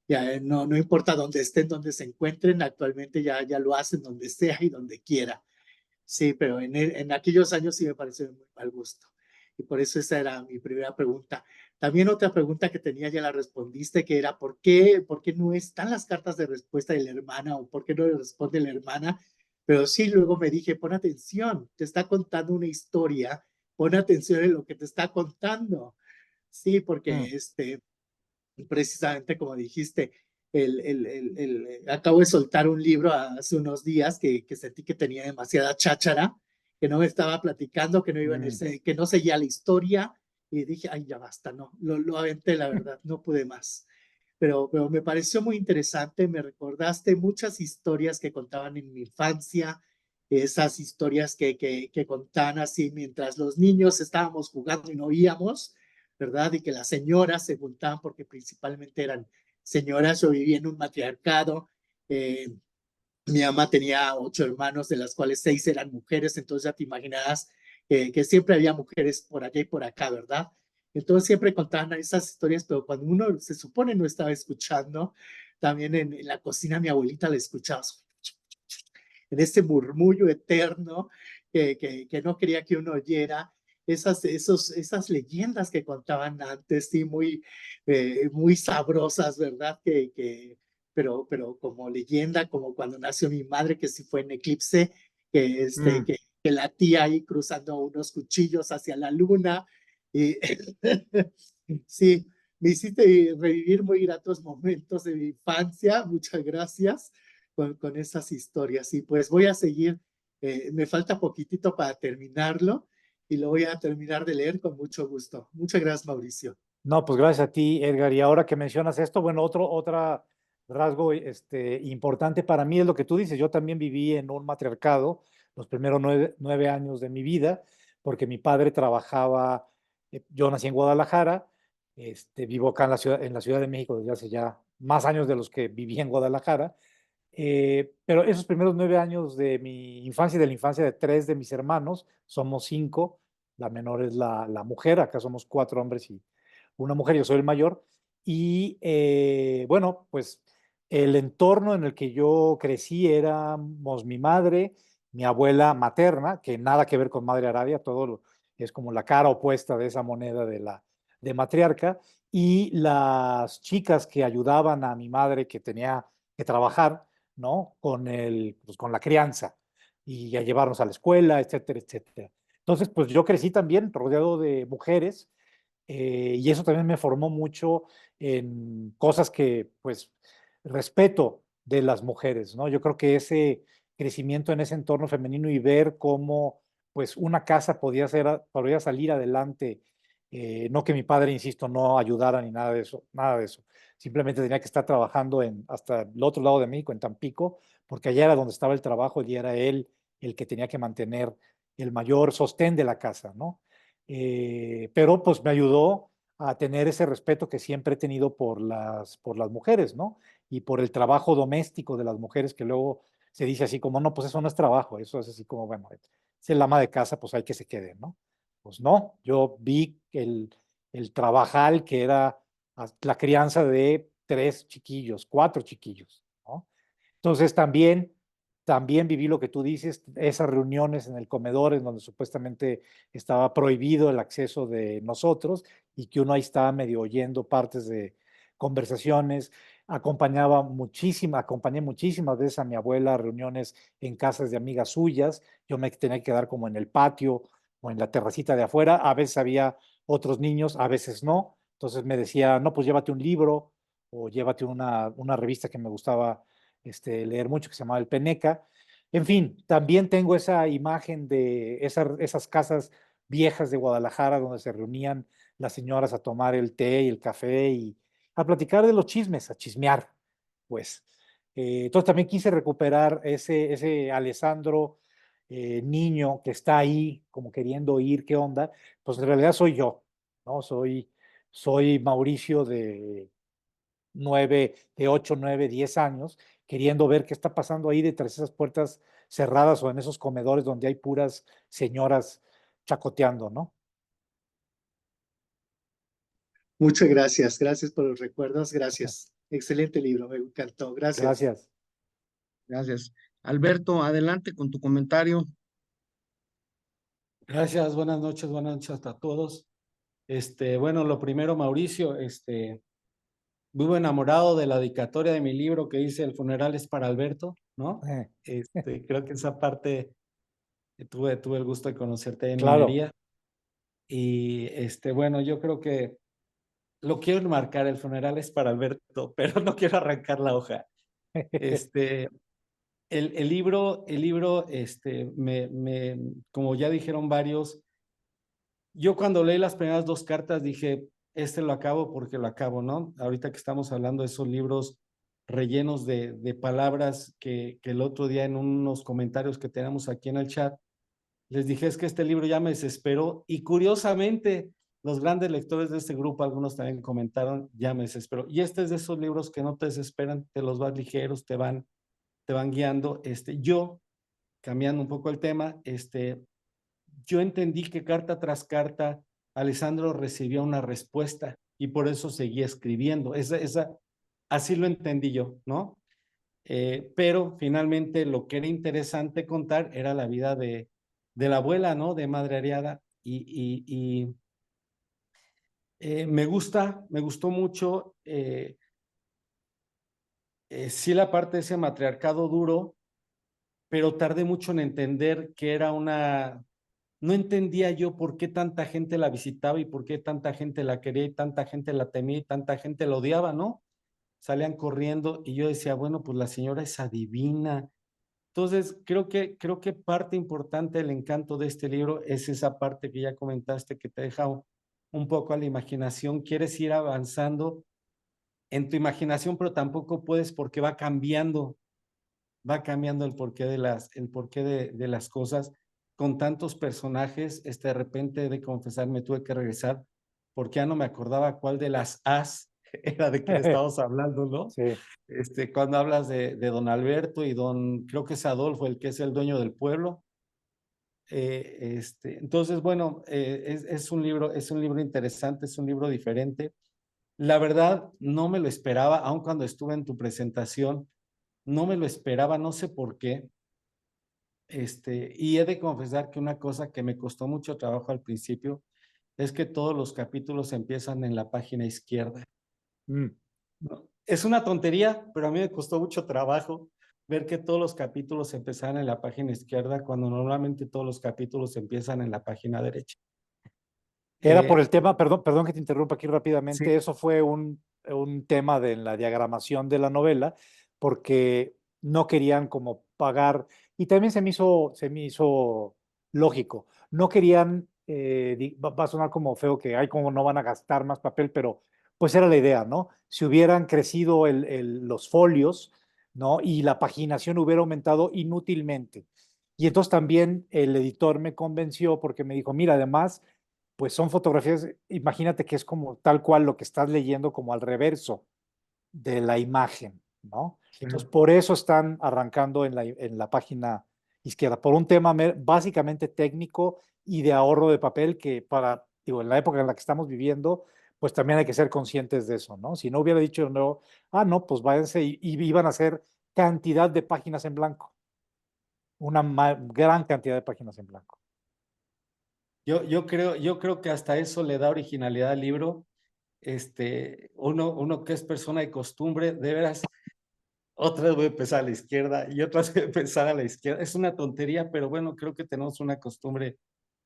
Ya no importa dónde estén, dónde se encuentren, actualmente ya lo hacen donde sea y donde quiera. Sí, pero en aquellos años sí me pareció de muy mal gusto. Y por eso esa era mi primera pregunta. También otra pregunta que tenía ya la respondiste, que era ¿por qué no están las cartas de respuesta de la hermana o por qué no le responde la hermana? Pero sí, luego me dije, pon atención, te está contando una historia, pon atención en lo que te está contando. Sí, porque precisamente como dijiste, acabo de soltar un libro hace unos días que sentí que tenía demasiada cháchara, que no me estaba platicando, que no iba que no seguía la historia, y dije, ay, ya basta, no, lo aventé, la verdad, no pude más. Pero me pareció muy interesante, me recordaste muchas historias que contaban en mi infancia, esas historias que contaban así mientras los niños estábamos jugando y no oíamos, ¿verdad? Y que las señoras se juntaban porque principalmente eran señoras. Yo vivía en un matriarcado. Mi mamá tenía 8 hermanos, de las cuales 6 eran mujeres, entonces ya te imaginarás que siempre había mujeres por allá y por acá, ¿verdad? Entonces siempre contaban esas historias, pero cuando uno se supone no estaba escuchando, también en la cocina mi abuelita la escuchaba en ese murmullo eterno que no quería que uno oyera, esas leyendas que contaban antes, sí, muy sabrosas, ¿verdad? Pero como leyenda, como cuando nació mi madre, que sí fue en eclipse, que la tía ahí cruzando unos cuchillos hacia la luna. Y sí, me hiciste revivir muy gratos momentos de mi infancia. Muchas gracias con esas historias. Y pues voy a seguir, me falta poquitito para terminarlo y lo voy a terminar de leer con mucho gusto. Muchas gracias, Mauricio. No, pues gracias a ti, Edgar. Y ahora que mencionas esto, bueno, otra rasgo importante para mí es lo que tú dices. Yo también viví en un matriarcado los primeros 9 años de mi vida, porque mi padre trabajaba, yo nací en Guadalajara, vivo acá en la Ciudad de México desde hace ya más años de los que viví en Guadalajara. Pero esos primeros 9 años de mi infancia y de la infancia de 3 de mis hermanos, somos 5, la menor es la mujer, acá somos 4 hombres y una mujer, yo soy el mayor, y bueno, pues el entorno en el que yo crecí éramos mi madre, mi abuela materna, que nada que ver con Madre Aradia, es como la cara opuesta de esa moneda de matriarca, y las chicas que ayudaban a mi madre que tenía que trabajar, ¿no? Pues con la crianza y a llevarnos a la escuela, etcétera, etcétera. Entonces, pues yo crecí también rodeado de mujeres y eso también me formó mucho en cosas que, pues, respeto de las mujeres, ¿no? Yo creo que ese crecimiento en ese entorno femenino y ver cómo, pues, una casa podía salir adelante, no que mi padre, insisto, no ayudara ni nada de eso. Simplemente tenía que estar trabajando hasta el otro lado de México, en Tampico, porque allá era donde estaba el trabajo y era él el que tenía que mantener el mayor sostén de la casa, ¿no? Pero pues me ayudó a tener ese respeto que siempre he tenido por las mujeres, ¿no? Y por el trabajo doméstico de las mujeres, que luego se dice así como, no, pues eso no es trabajo, eso es así como, bueno, es el ama de casa, pues hay que se quede, ¿no? Pues no, yo vi el trabajal que era la crianza de 3 chiquillos, 4 chiquillos, ¿no? Entonces también viví lo que tú dices, esas reuniones en el comedor en donde supuestamente estaba prohibido el acceso de nosotros y que uno ahí estaba medio oyendo partes de conversaciones. acompañé muchísimas veces a mi abuela a reuniones en casas de amigas suyas. Yo me tenía que quedar como en el patio o en la terracita de afuera. A veces había otros niños, a veces no. Entonces me decía, no, pues llévate un libro o llévate una revista que me gustaba leer mucho, que se llamaba El Peneca. En fin, también tengo esa imagen de esas casas viejas de Guadalajara donde se reunían las señoras a tomar el té y el café y a platicar de los chismes, a chismear, pues. Entonces también quise recuperar ese Alessandro niño que está ahí como queriendo oír qué onda, pues en realidad soy yo, ¿no? Soy Mauricio de 8, 9, 10 años, queriendo ver qué está pasando ahí detrás de esas puertas cerradas o en esos comedores donde hay puras señoras chacoteando, ¿no? Muchas gracias, gracias por los recuerdos, gracias. Excelente libro, me encantó, gracias. Gracias. Gracias. Alberto, adelante con tu comentario. Gracias, buenas noches a todos. Bueno, lo primero, Mauricio, vivo enamorado de la dedicatoria de mi libro que dice El funeral es para Alberto, ¿no? Creo que esa parte tuve el gusto de conocerte en Claro. Minería. Y bueno, yo creo que lo quiero enmarcar, el funeral es para Alberto, pero no quiero arrancar la hoja. El libro, como ya dijeron varios, yo cuando leí las primeras dos cartas dije, lo acabo porque lo acabo, ¿no? Ahorita que estamos hablando de esos libros rellenos de palabras que el otro día en unos comentarios que tenemos aquí en el chat, les dije, es que este libro ya me desesperó y curiosamente los grandes lectores de este grupo, algunos también comentaron, ya me desesperó. Y este es de esos libros que no te desesperan, te los vas ligeros, te van guiando. Yo, cambiando un poco el tema, yo entendí que carta tras carta Alessandro recibía una respuesta y por eso seguía escribiendo. Así lo entendí yo, ¿no? Pero finalmente lo que era interesante contar era la vida de la abuela, ¿no? De Madre Ariada. Me gustó mucho, sí la parte de ese matriarcado duro, pero tardé mucho en entender que era no entendía yo por qué tanta gente la visitaba y por qué tanta gente la quería y tanta gente la temía y tanta gente la odiaba, ¿no? Salían corriendo y yo decía, bueno, pues la señora es adivina. Entonces, creo que parte importante del encanto de este libro es esa parte que ya comentaste que te deja un poco a la imaginación. Quieres ir avanzando en tu imaginación, pero tampoco puedes porque va cambiando el porqué el porqué de las cosas con tantos personajes. De repente he de confesar, me tuve que regresar porque ya no me acordaba cuál de las as era de quién estábamos hablando, ¿no? Sí. Cuando hablas de don Alberto y creo que es Adolfo el que es el dueño del pueblo. Entonces, bueno, es un libro interesante, es un libro diferente. La verdad, no me lo esperaba, aun cuando estuve en tu presentación, no me lo esperaba, no sé por qué. Y he de confesar que una cosa que me costó mucho trabajo al principio es que todos los capítulos empiezan en la página izquierda. ¿No? Es una tontería, pero a mí me costó mucho trabajo ver que todos los capítulos empezaran en la página izquierda cuando normalmente todos los capítulos empiezan en la página derecha. Era por el tema, perdón que te interrumpa aquí Sí. rápidamente, eso fue un tema de la diagramación de la novela, porque no querían como pagar, y también se me hizo lógico, no querían, va a sonar como feo que hay como no van a gastar más papel, pero pues era la idea, ¿no? Si hubieran crecido los folios, ¿no? Y la paginación hubiera aumentado inútilmente. Y entonces también el editor me convenció porque me dijo, mira, además pues son fotografías, imagínate que es como tal cual lo que estás leyendo como al reverso de la imagen, ¿no? Entonces, por eso están arrancando en la página izquierda, por un tema básicamente técnico y de ahorro de papel que digo, en la época en la que estamos viviendo, pues también hay que ser conscientes de eso, ¿no? Si no hubiera dicho, no, no, pues váyanse y iban a ser cantidad de páginas en blanco, una gran cantidad de páginas en blanco. Yo creo que hasta eso le da originalidad al libro, uno que es persona de costumbre, de veras, otra vez voy a empezar a la izquierda y otra vez voy a empezar a la izquierda. Es una tontería, pero bueno, creo que tenemos una costumbre,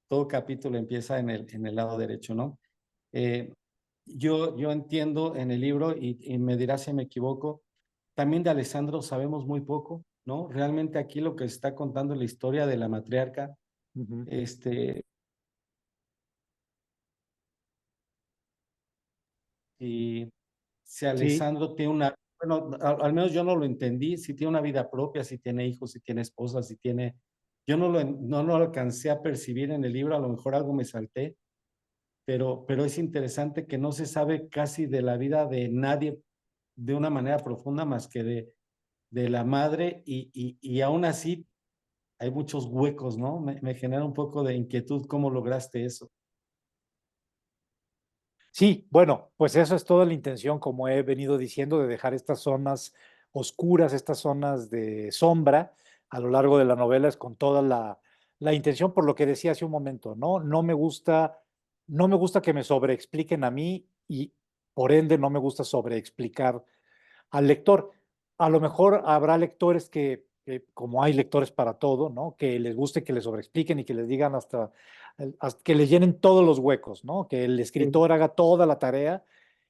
todo capítulo empieza en el lado derecho, ¿no? Eh, yo entiendo en el libro, y me dirá si me equivoco, también de Alessandro sabemos muy poco, ¿no? Realmente aquí lo que se está contando es la historia de la matriarca. Ujú. Y si Sí, Alessandro tiene una, bueno, al menos yo no lo entendí, si tiene una vida propia, si tiene hijos, si tiene esposa, si tiene, yo no lo alcancé a percibir en el libro, a lo mejor algo me salté, pero es interesante que no se sabe casi de la vida de nadie de una manera profunda más que de la madre, y aún así hay muchos huecos, ¿no? Me genera un poco de inquietud cómo lograste eso. sí, bueno, pues eso es toda la intención, como he venido diciendo, de dejar estas zonas oscuras, estas zonas de sombra a lo largo de la novela, es con toda la intención, por lo que decía hace un momento, ¿no? No me gusta que me sobreexpliquen a mí y por ende no me gusta sobreexplicar al lector. A lo mejor habrá lectores como hay lectores para todo, ¿no? Que les guste que les sobreexpliquen y que les digan hasta que les llenen todos los huecos, ¿no? Que el Sí. escritor haga toda la tarea.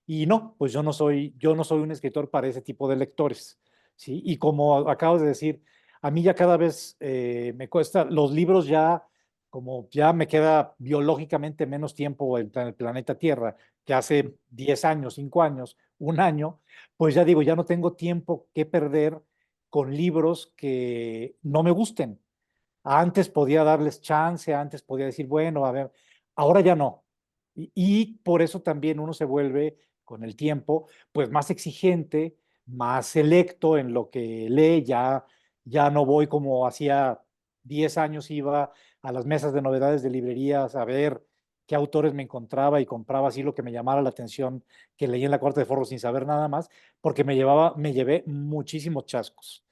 Y no, pues yo no soy un escritor para ese tipo de lectores, ¿sí? Y como acabas de decir, a mí ya cada vez me cuesta, los libros ya, como ya me queda biológicamente menos tiempo en el planeta Tierra, que hace 10 años, 5 años, un año, pues ya digo, ya no tengo tiempo que perder con libros que no me gusten. Antes podía darles chance, antes podía decir, bueno, a ver, ahora ya no. Y por eso también uno se vuelve con el tiempo, pues más exigente, más selecto en lo que lee. Ya no voy como hacía 10 años, iba a las mesas de novedades de librerías a ver qué autores me encontraba y compraba así lo que me llamara la atención, que leí en la Cuarta de Forro sin saber nada más, porque me llevé muchísimos chascos,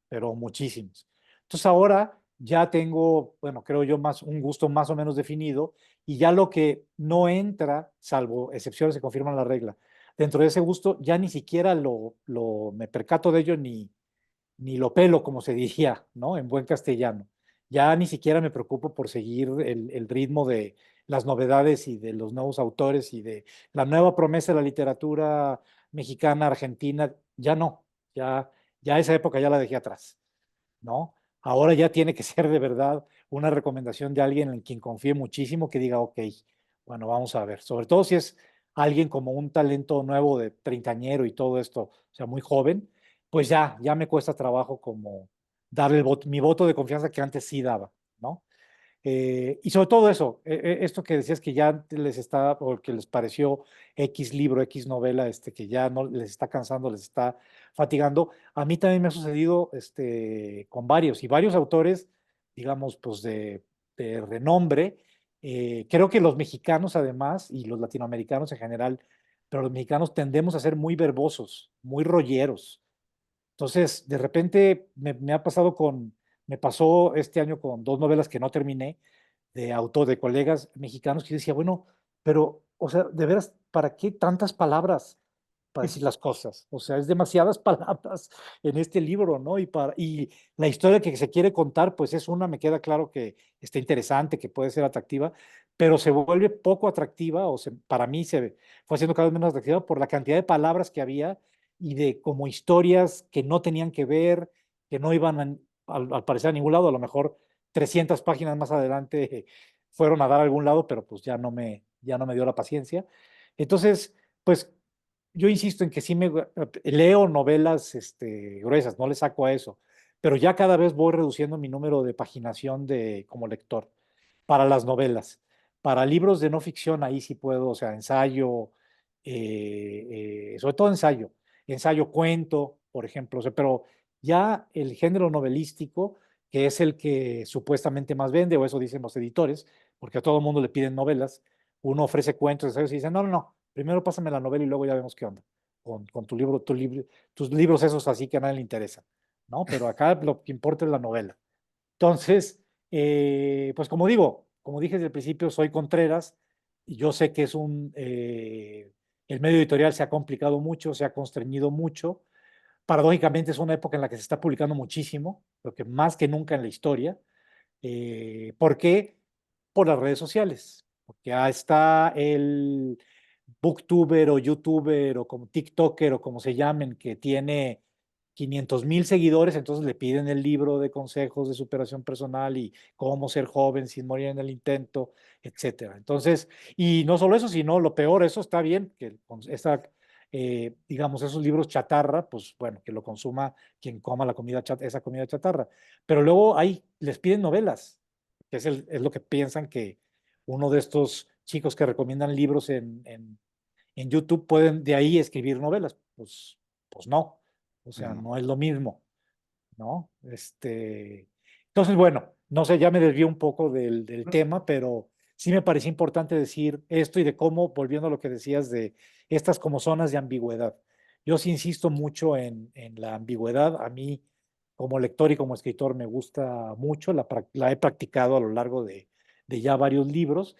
pero muchísimos. Entonces ahora ya tengo, bueno, creo yo, un gusto más o menos definido, y ya lo que no entra, salvo excepciones, se confirma la regla. Dentro de ese gusto ya ni siquiera me percato de ello, ni lo pelo, como se diría, ¿no? En buen castellano. Ya ni siquiera me preocupo por seguir el ritmo de las novedades y de los nuevos autores y de la nueva promesa de la literatura mexicana, argentina. Ya no, ya esa época ya la dejé atrás, ¿no? Ahora ya tiene que ser de verdad una recomendación de alguien en quien confíe muchísimo, que diga, ok, bueno, vamos a ver. Sobre todo si es alguien como un talento nuevo de treintañero y todo esto, o sea, muy joven, pues ya me cuesta trabajo como darle mi voto de confianza que antes sí daba, ¿no? Y sobre todo eso, esto que decías que ya les está, o que les pareció X libro, X novela, que ya no les está cansando, les está fatigando, a mí también me ha sucedido con varios autores, digamos, pues de renombre. Creo que los mexicanos además, y los latinoamericanos en general, pero los mexicanos tendemos a ser muy verbosos, muy rolleros. Entonces, de repente me pasó este año con dos novelas que no terminé, de colegas mexicanos, que yo decía, bueno, pero, o sea, de veras, ¿para qué tantas palabras para decir las cosas? O sea, es demasiadas palabras en este libro, ¿no? Y la historia que se quiere contar, pues es me queda claro que está interesante, que puede ser atractiva, pero se vuelve poco atractiva, para mí se fue haciendo cada vez menos atractiva por la cantidad de palabras que había y de como historias que no tenían que ver, que no iban al parecer a ningún lado. A lo mejor 300 páginas más adelante fueron a dar a algún lado, pero pues ya no me dio la paciencia. Entonces, pues yo insisto en que sí leo novelas gruesas, no le saco a eso, pero ya cada vez voy reduciendo mi número de paginación como lector para las novelas. Para libros de no ficción, ahí sí puedo, o sea, ensayo, sobre todo ensayo, cuento, por ejemplo, o sea, pero ya el género novelístico, que es el que supuestamente más vende, o eso dicen los editores, porque a todo el mundo le piden novelas, uno ofrece cuentos, ensayos y dicen, no, no, no, primero pásame la novela y luego ya vemos qué onda con tus libros esos así que a nadie le interesa, ¿no? Pero acá lo que importa es la novela. Entonces, pues como dije desde el principio, soy Contreras y yo sé que es el medio editorial se ha complicado mucho, se ha constreñido mucho. Paradójicamente es una época en la que se está publicando muchísimo, lo que más que nunca en la historia. ¿Por qué? Por las redes sociales. Porque ya está el booktuber o youtuber o como TikToker o como se llamen, que tiene 500,000 seguidores, entonces le piden el libro de consejos de superación personal y cómo ser joven sin morir en el intento, etcétera. Entonces, y no solo eso, sino lo peor, eso está bien, que digamos, esos libros chatarra, pues bueno, que lo consuma quien coma la comida esa comida chatarra. Pero luego les piden novelas, que es lo que piensan que uno de estos chicos que recomiendan libros en YouTube pueden de ahí escribir novelas. Pues no, o sea, no es lo mismo, ¿no? Entonces, bueno, no sé, ya me desvío un poco del tema, pero sí me parecía importante decir esto y de cómo, volviendo a lo que decías de estas como zonas de ambigüedad. Yo sí insisto mucho en la ambigüedad. A mí, como lector y como escritor, me gusta mucho, la he practicado a lo largo de ya varios libros.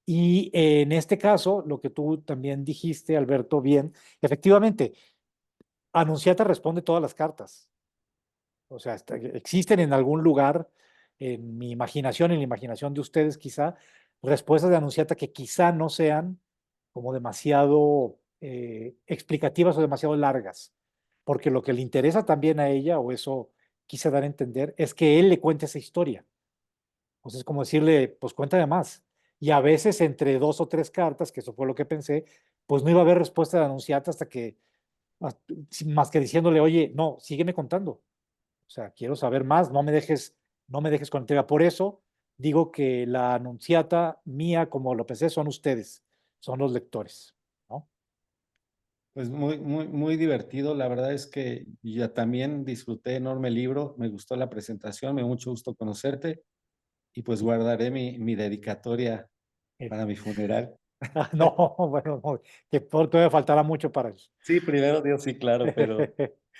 Y en este caso, lo que tú también dijiste, Alberto, bien, efectivamente, Anunciata responde todas las cartas. O sea, existen en algún lugar, en mi imaginación, en la imaginación de ustedes quizá, respuestas de Anunciata que quizá no sean como demasiado explicativas o demasiado largas, porque lo que le interesa también a ella, o eso quise dar a entender, es que él le cuente esa historia. Entonces, es como decirle, pues cuéntame más. Y a veces entre 2 o 3 cartas, que eso fue lo que pensé, pues no iba a haber respuesta de Anunciata hasta que, más que diciéndole, oye, no, sígueme contando. O sea, quiero saber más, no me dejes con entrega. Por eso digo que la Anunciata mía, como lo pensé, son ustedes, son los lectores, ¿no? Pues muy, muy, muy divertido. La verdad es que ya también disfruté enorme el libro. Me gustó la presentación, me dio mucho gusto conocerte y pues guardaré mi dedicatoria Eh, para mi funeral. no, bueno, no, que todavía faltará mucho para eso. Sí, primero Dios, sí, claro, pero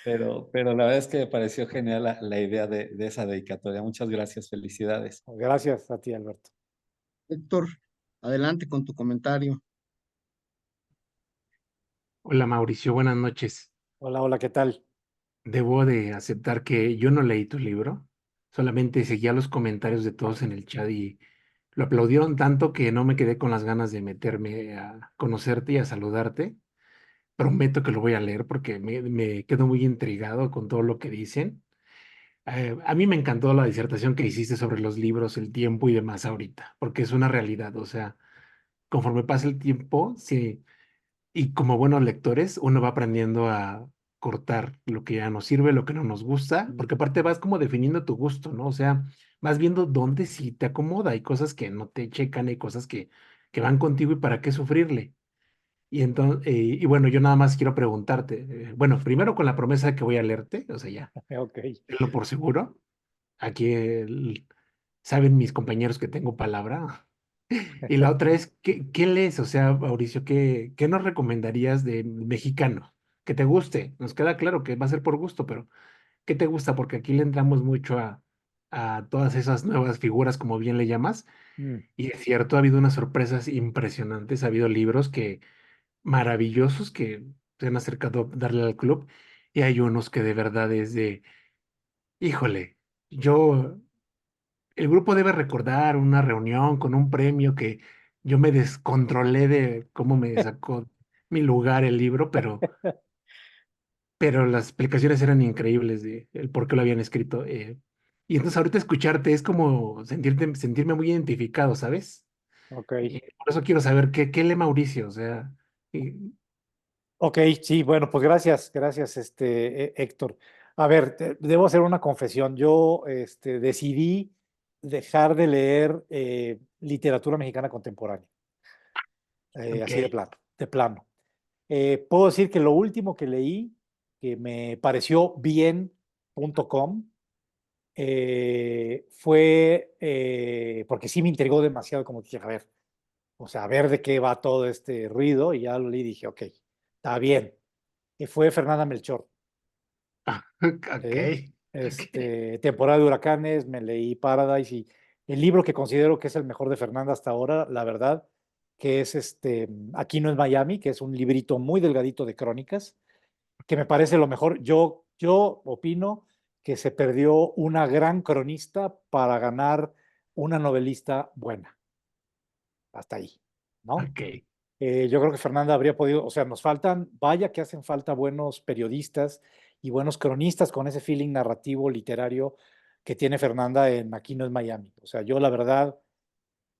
la verdad es que me pareció genial la idea de esa dedicatoria. Muchas gracias, felicidades. Gracias a ti, Alberto. Héctor, adelante con tu comentario. Hola Mauricio, buenas noches. Hola, hola, ¿qué tal? Debo de aceptar que yo no leí tu libro, solamente seguía los comentarios de todos en el chat y lo aplaudieron tanto que no me quedé con las ganas de meterme a conocerte y a saludarte. Prometo que lo voy a leer porque me quedo muy intrigado con todo lo que dicen. A mí me encantó la disertación que hiciste sobre los libros, el tiempo y demás ahorita, porque es una realidad. O sea, conforme pasa el tiempo, sí. Y como buenos lectores, uno va aprendiendo a cortar lo que ya nos sirve, lo que no nos gusta, porque aparte vas como definiendo tu gusto, ¿no? O sea, vas viendo dónde sí te acomoda, hay cosas que no te checan, hay cosas que van contigo y para qué sufrirle. Y entonces, y bueno, yo nada más quiero preguntarte, bueno, primero con la promesa de que voy a leerte, o sea, ya, Ok. tenlo por seguro. Aquí saben mis compañeros que tengo palabra. Y la otra es, ¿qué lees? O sea, Mauricio, ¿qué nos recomendarías de mexicano? Que te guste. Nos queda claro que va a ser por gusto, pero ¿qué te gusta? Porque aquí le entramos mucho a todas esas nuevas figuras, como bien le llamas. Mm, Y es cierto, ha habido unas sorpresas impresionantes, ha habido libros maravillosos que se han acercado a darle al club. Y hay unos que de verdad es de, híjole, yo el grupo debe recordar una reunión con un premio que yo me descontrolé de cómo me sacó mi lugar el libro, pero las explicaciones eran increíbles de el por qué lo habían escrito. Y entonces ahorita escucharte es como sentirme muy identificado, ¿sabes? ok. Y por eso quiero saber qué lee Mauricio, o sea, y- Ok, sí, bueno, pues gracias, Héctor. A ver, debo hacer una confesión. Yo, decidí dejar de leer literatura mexicana contemporánea, ok, así de plano, de plano. Puedo decir que lo último que leí, que me pareció bien.com, fue, porque sí me intrigó demasiado, como dije, a ver, o sea, a ver de qué va todo este ruido, y ya lo leí y dije, ok, está bien. Y fue Fernanda Melchor. ok, ¿Sí? ok. Temporada de huracanes, me leí Paradise y el libro que considero que es el mejor de Fernanda hasta ahora, la verdad, que es Aquí no es Miami, que es un librito muy delgadito de crónicas, que me parece lo mejor. Yo opino que se perdió una gran cronista para ganar una novelista buena. Hasta ahí, ¿no? Ok. Yo creo que Fernanda habría podido, o sea, nos faltan, vaya que hacen falta buenos periodistas y buenos cronistas con ese feeling narrativo, literario que tiene Fernanda en Aquí no es Miami. O sea, yo la verdad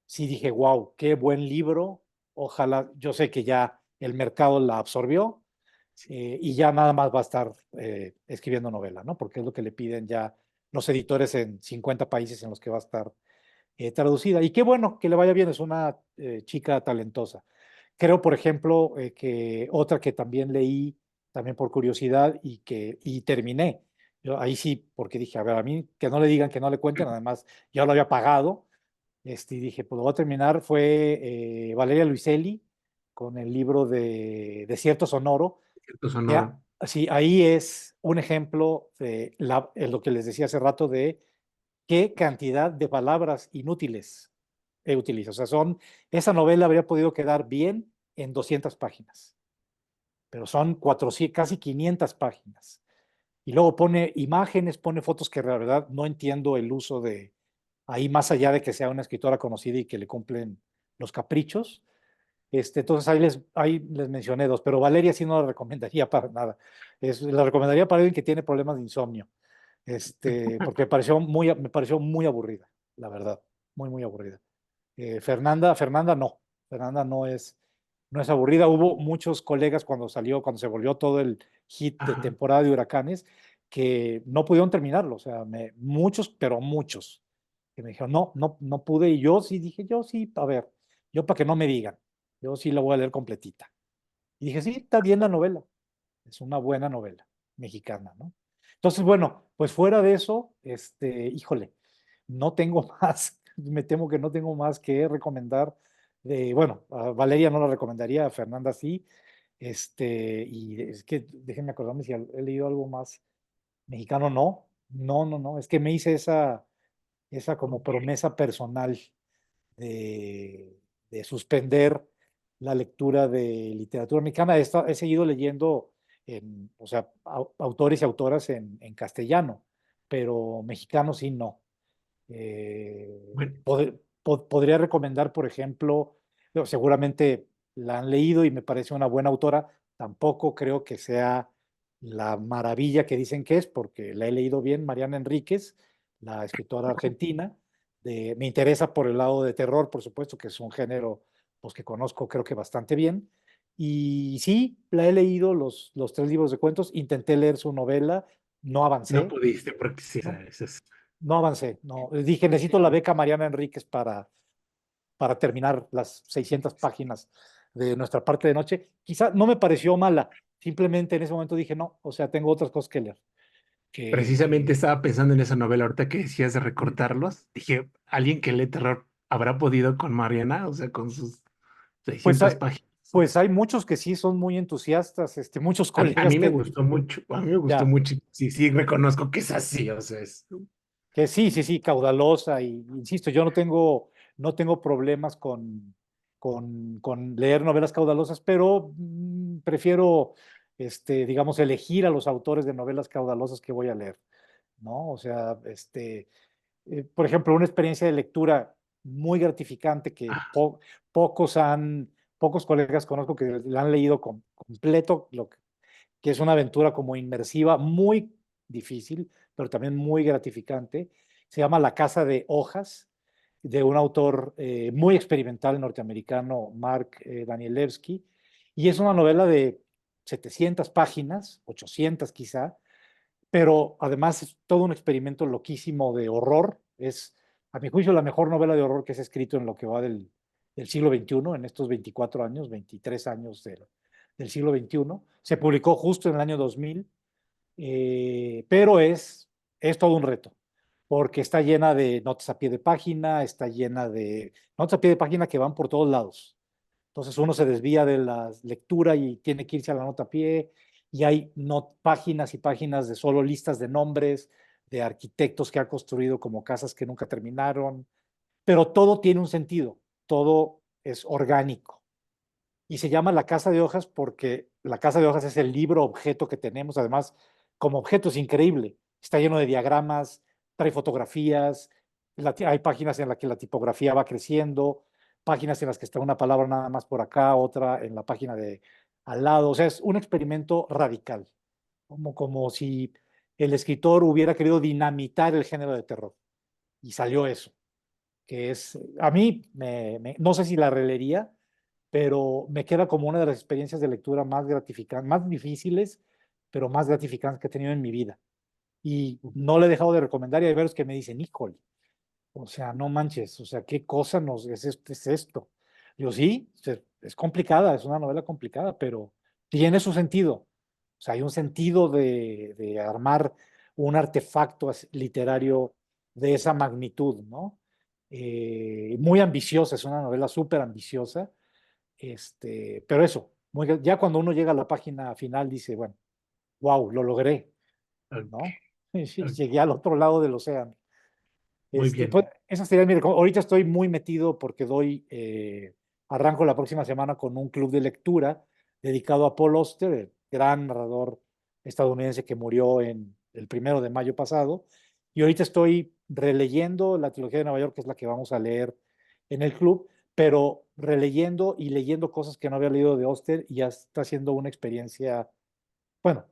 sí dije, wow, qué buen libro. Ojalá, yo sé que ya el mercado la absorbió y ya nada más va a estar escribiendo novela, ¿no? Porque es lo que le piden ya los editores en 50 países en los que va a estar traducida. Y qué bueno que le vaya bien, es una chica talentosa. Creo, por ejemplo, que otra que también leí, también por curiosidad y terminé. Yo ahí sí, porque dije, a ver, a mí que no le digan, que no le cuenten, además ya lo había pagado. Y dije, pues lo voy a terminar. Fue Valeria Luiselli con el libro de Desierto Sonoro. Cierto sonoro. Sí, ahí es un ejemplo de lo que les decía hace rato de qué cantidad de palabras inútiles utiliza. O sea, esa novela habría podido quedar bien en 200 páginas, pero son 400, casi 500 páginas. Y luego pone imágenes, pone fotos que la verdad no entiendo el uso de ahí, más allá de que sea una escritora conocida y que le cumplen los caprichos. Entonces ahí les mencioné dos, pero Valeria sí no la recomendaría para nada. La recomendaría para alguien que tiene problemas de insomnio, porque me pareció muy aburrida, la verdad, muy, muy aburrida. Fernanda no. Fernanda no es aburrida. Hubo muchos colegas cuando cuando se volvió todo el hit de Ajá. temporada de huracanes, que no pudieron terminarlo. O sea, muchos, pero muchos, que me dijeron, no pude. Y yo sí dije, yo sí, a ver, yo para que no me digan, yo sí la voy a leer completita. Y dije, sí, está bien la novela. Es una buena novela mexicana, ¿no? Entonces, bueno, pues fuera de eso, híjole, no tengo más, me temo que no tengo más que recomendar. Bueno, a Valeria no la recomendaría, a Fernanda sí. Y es que déjenme acordarme si he leído algo más mexicano, no, es que me hice esa como promesa personal de, de suspender la lectura de literatura mexicana. He seguido leyendo, o sea, autores y autoras en castellano, pero mexicano sí no. Bueno, Podría recomendar, por ejemplo, seguramente la han leído y me parece una buena autora. Tampoco creo que sea la maravilla que dicen que es, porque la he leído bien, Mariana Enríquez, la escritora argentina. Me interesa por el lado de terror, por supuesto, que es un género pues, que conozco creo que bastante bien. Y sí, la he leído los 3 libros de cuentos, intenté leer su novela, no no avancé, pudiste porque sí, ¿no? eso es. No avancé, no. Dije, necesito la beca Mariana Enríquez para terminar las 600 páginas de nuestra parte de noche. Quizá no me pareció mala, simplemente en ese momento dije, no, o sea, tengo otras cosas que leer. Precisamente estaba pensando en esa novela ahorita que decías de recortarlos. Dije, ¿alguien que lee terror habrá podido con Mariana? O sea, con sus Pues 600 hay, páginas. pues hay muchos que sí son muy entusiastas, muchos A colegas mí me gustó mucho, a mí me gustó ya, mucho. Sí, sí, reconozco que es así, o sea, es... que sí, caudalosa, y insisto, yo no tengo problemas con leer novelas caudalosas, pero prefiero, digamos, elegir a los autores de novelas caudalosas que voy a leer, ¿no? O sea, por ejemplo, una experiencia de lectura muy gratificante que Ah, pocos colegas conozco que la han leído completo, que es una aventura como inmersiva, muy difícil, pero también muy gratificante. Se llama La Casa de Hojas, de un autor muy experimental norteamericano, Mark Danielewski, y es una novela de 700 páginas, 800 quizá, pero además es todo un experimento loquísimo de horror. Es, a mi juicio, la mejor novela de horror que se ha escrito en lo que va del siglo XXI, en estos 24 años, 23 años del siglo XXI. Se publicó justo en el año 2000, pero es todo un reto, porque está llena de notas a pie de página, está llena de notas a pie de página que van por todos lados. Entonces uno se desvía de la lectura y tiene que irse a la nota a pie, y hay páginas y páginas de solo listas de nombres de arquitectos que han construido como casas que nunca terminaron, pero todo tiene un sentido, todo es orgánico. Y se llama La Casa de Hojas porque La Casa de Hojas es el libro objeto que tenemos. Además, como objeto es increíble. Está lleno de diagramas, trae fotografías, hay páginas en las que la tipografía va creciendo, páginas en las que está una palabra nada más por acá, otra en la página de al lado. O sea, es un experimento radical, como si el escritor hubiera querido dinamitar el género de terror. Y salió eso, que es, a mí, no sé si la releería, pero me queda como una de las experiencias de lectura más gratificantes, más difíciles, pero más gratificantes que he tenido en mi vida. Y no le he dejado de recomendar y hay varios que me dicen, híjole, o sea, no manches, o sea, ¿qué cosa es esto? Yo sí, es complicada, es una novela complicada, pero tiene su sentido. O sea, hay un sentido de armar un artefacto literario de esa magnitud, ¿no? Muy ambiciosa, es una novela súper ambiciosa, pero eso, ya cuando uno llega a la página final dice, bueno, wow, lo logré, ¿no? Ok, ok, Llegué al otro lado del océano. muy bien. Pues, esa sería ahorita estoy muy metido porque arranco la próxima semana con un club de lectura dedicado a Paul Auster, el gran narrador estadounidense que murió en el 1 de mayo pasado. Y ahorita estoy releyendo la trilogía de Nueva York, que es la que vamos a leer en el club, pero releyendo y leyendo cosas que no había leído de Auster y ya está siendo una experiencia. Bueno,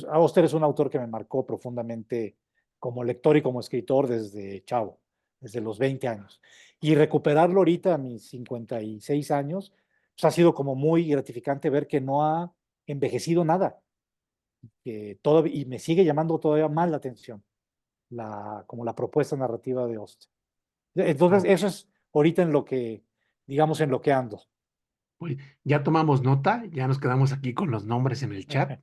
Auster es un autor que me marcó profundamente como lector y como escritor desde chavo, desde los 20 años. Y recuperarlo ahorita a mis 56 años, pues ha sido como muy gratificante ver que no ha envejecido nada, y me sigue llamando todavía más la atención, como la propuesta narrativa de Auster. Entonces, Ok. eso es ahorita en lo que, digamos, en lo que ando. Pues ya tomamos nota, ya nos quedamos aquí con los nombres en el chat,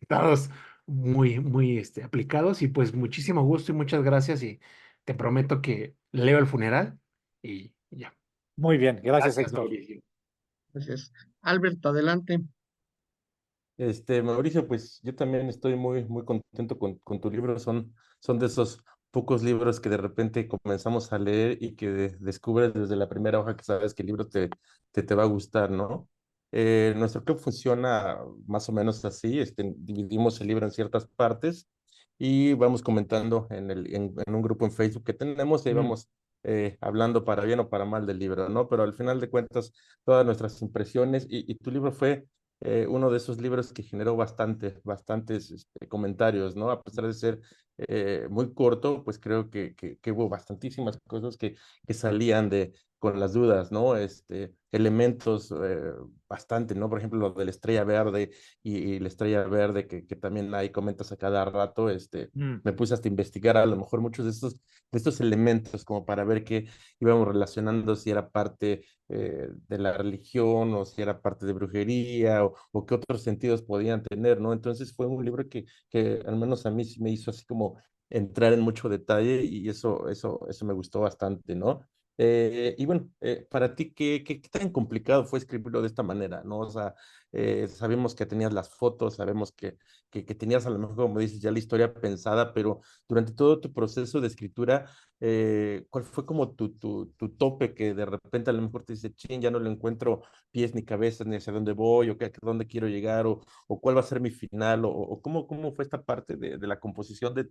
todos muy aplicados y pues muchísimo gusto y muchas gracias y te prometo que leo el funeral y ya. Muy bien, gracias, Gracias, Héctor. Mauricio. Gracias. Albert, adelante. Mauricio, pues yo también estoy muy contento con tu libro. Son de esos pocos libros que de repente comenzamos a leer y que descubres desde la primera hoja que sabes que el libro te va a gustar, ¿no? Nuestro club funciona más o menos así. Dividimos el libro en ciertas partes y vamos comentando en un grupo en Facebook que tenemos y ahí vamos hablando para bien o para mal del libro, ¿no? Pero al final de cuentas, todas nuestras impresiones y tu libro fue uno de esos libros que generó bastantes comentarios, ¿no? A pesar de ser muy corto, pues creo que hubo bastantísimas cosas que salían con las dudas, ¿no? Elementos bastante, ¿no? Por ejemplo, lo de la estrella verde y la estrella verde que también hay comentas a cada rato, me puse hasta a investigar a lo mejor muchos de estos elementos como para ver qué íbamos relacionando, si era parte de la religión o si era parte de brujería o qué otros sentidos podían tener, ¿no? Entonces fue un libro que al menos a mí sí me hizo así como entrar en mucho detalle y eso me gustó bastante, ¿no? Y bueno, para ti, ¿qué tan complicado fue escribirlo de esta manera, ¿no? O sea, sabemos que tenías las fotos, sabemos que tenías a lo mejor, como dices, ya la historia pensada, pero durante todo tu proceso de escritura, ¿cuál fue como tu tope que de repente a lo mejor te dice, chin, ya no le encuentro pies ni cabezas, ni hacia dónde voy, o a dónde quiero llegar, o cuál va a ser mi final, o cómo fue esta parte de la composición de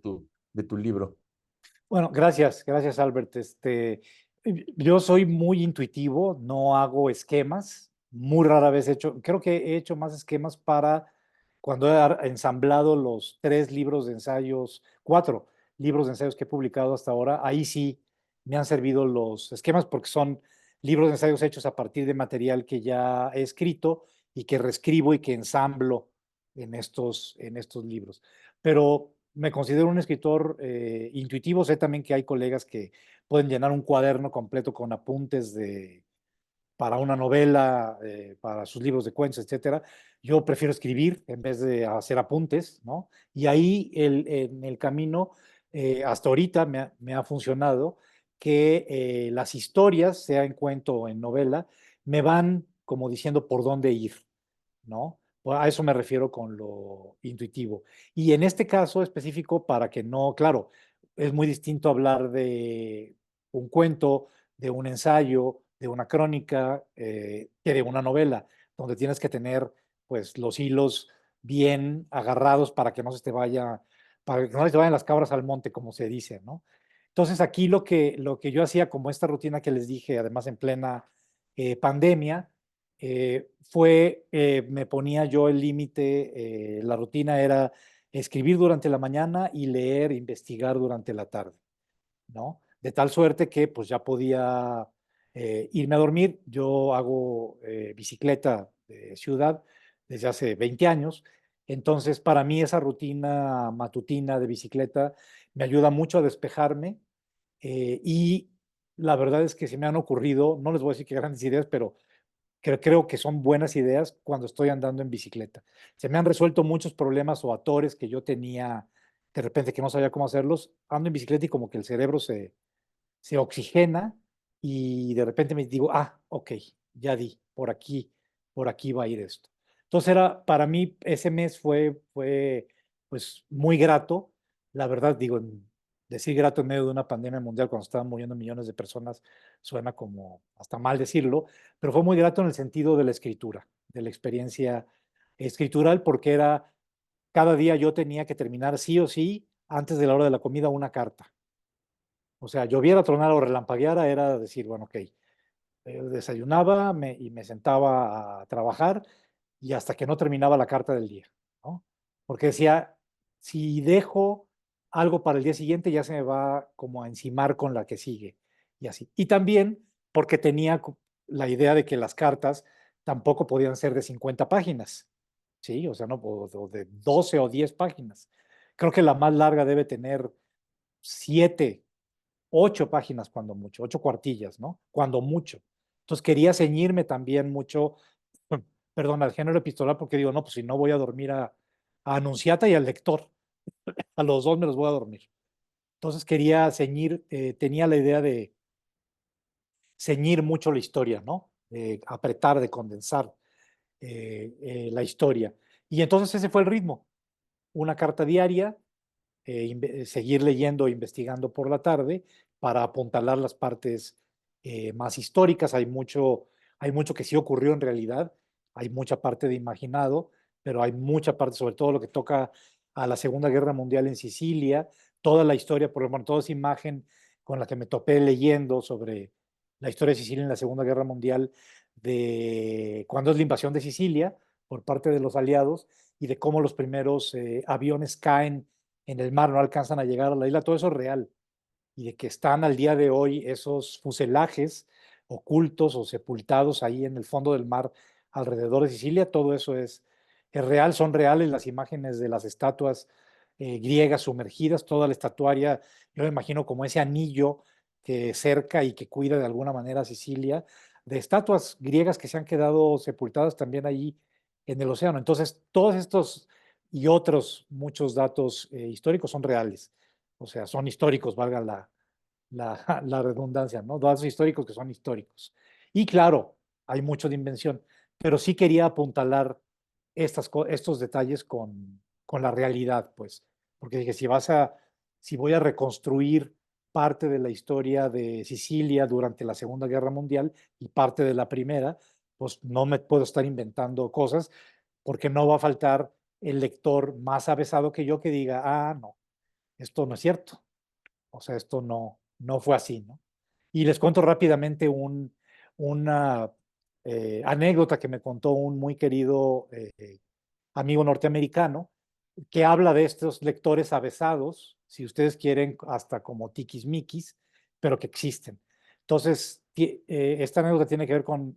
tu libro? Bueno, gracias Albert. Yo soy muy intuitivo, no hago esquemas, muy rara vez creo que he hecho más esquemas para cuando he ensamblado los 3 libros de ensayos, 4 libros de ensayos que he publicado hasta ahora, ahí sí me han servido los esquemas porque son libros de ensayos hechos a partir de material que ya he escrito y que reescribo y que ensamblo en estos libros. Pero me considero un escritor intuitivo. Sé también que hay colegas que pueden llenar un cuaderno completo con apuntes para una novela, para sus libros de cuentos, etcétera. Yo prefiero escribir en vez de hacer apuntes, ¿no? Y ahí en el camino, hasta ahorita me ha funcionado que las historias, sea en cuento o en novela, me van como diciendo por dónde ir, ¿no? A eso me refiero con lo intuitivo. Y en este caso específico, para que no, claro, es muy distinto hablar de un cuento, de un ensayo, de una crónica que de una novela, donde tienes que tener pues los hilos bien agarrados para que no se te vaya, para que no se te vayan las cabras al monte, como se dice, ¿no? Entonces aquí lo que yo hacía como esta rutina que les dije, además en plena pandemia, me ponía yo el límite, la rutina era escribir durante la mañana y leer, investigar durante la tarde, ¿no? De tal suerte que pues ya podía irme a dormir. Yo hago bicicleta de ciudad desde hace 20 años, entonces para mí esa rutina matutina de bicicleta me ayuda mucho a despejarme y la verdad es que se me han ocurrido, no les voy a decir que grandes ideas, pero creo que son buenas ideas cuando estoy andando en bicicleta. Se me han resuelto muchos problemas o atores que yo tenía de repente que no sabía cómo hacerlos. Ando en bicicleta y como que el cerebro se oxigena y de repente me digo, ok, ya di, por aquí va a ir esto. Entonces para mí ese mes fue pues muy grato. La verdad, digo, decir grato en medio de una pandemia mundial cuando estaban muriendo millones de personas suena como hasta mal decirlo, pero fue muy grato en el sentido de la escritura, de la experiencia escritural, porque cada día yo tenía que terminar sí o sí, antes de la hora de la comida, una carta. O sea, lloviera, tronara o relampagueara, era decir, bueno, ok, desayunaba y me sentaba a trabajar y hasta que no terminaba la carta del día, ¿no? Porque decía, si dejo algo para el día siguiente, ya se me va como a encimar con la que sigue y así. Y también porque tenía la idea de que las cartas tampoco podían ser de 50 páginas, ¿sí? O sea, no, o de 12 o 10 páginas. Creo que la más larga debe tener 7 8 páginas cuando mucho, 8 cuartillas, ¿no? Cuando mucho. Entonces quería ceñirme también mucho, perdón, al género epistolar, porque digo, no, pues si no voy a dormir a Anunciata y al lector, a los dos me los voy a dormir. Entonces quería ceñir, tenía la idea de ceñir mucho la historia, ¿no? De apretar, de condensar la historia. Y entonces ese fue el ritmo. Una carta diaria, seguir leyendo e investigando por la tarde para apuntalar las partes más históricas. Hay mucho que sí ocurrió en realidad, hay mucha parte de imaginado, pero hay mucha parte, sobre todo lo que toca a la Segunda Guerra Mundial en Sicilia, toda la historia, por ejemplo, toda esa imagen con la que me topé leyendo sobre la historia de Sicilia en la Segunda Guerra Mundial, de cuando es la invasión de Sicilia por parte de los aliados y de cómo los primeros aviones caen en el mar, no alcanzan a llegar a la isla, todo eso es real. Y de que están al día de hoy esos fuselajes ocultos o sepultados ahí en el fondo del mar alrededor de Sicilia, todo eso es real, son reales las imágenes de las estatuas griegas sumergidas, toda la estatuaria, yo me imagino como ese anillo que cerca y que cuida de alguna manera a Sicilia, de estatuas griegas que se han quedado sepultadas también allí en el océano. Entonces, todos estos y otros muchos datos históricos son reales, o sea, son históricos, valga la redundancia, ¿no? Datos históricos que son históricos. Y claro, hay mucho de invención, pero sí quería apuntalar estos detalles con la realidad, pues, porque dije, si voy a reconstruir parte de la historia de Sicilia durante la Segunda Guerra Mundial y parte de la Primera, pues no me puedo estar inventando cosas porque no va a faltar el lector más avesado que yo que diga, no, esto no es cierto. O sea, esto no fue así, ¿no? Y les cuento rápidamente una anécdota que me contó un muy querido amigo norteamericano que habla de estos lectores avesados, si ustedes quieren, hasta como tiquismiquis, pero que existen. Entonces, esta anécdota tiene que ver con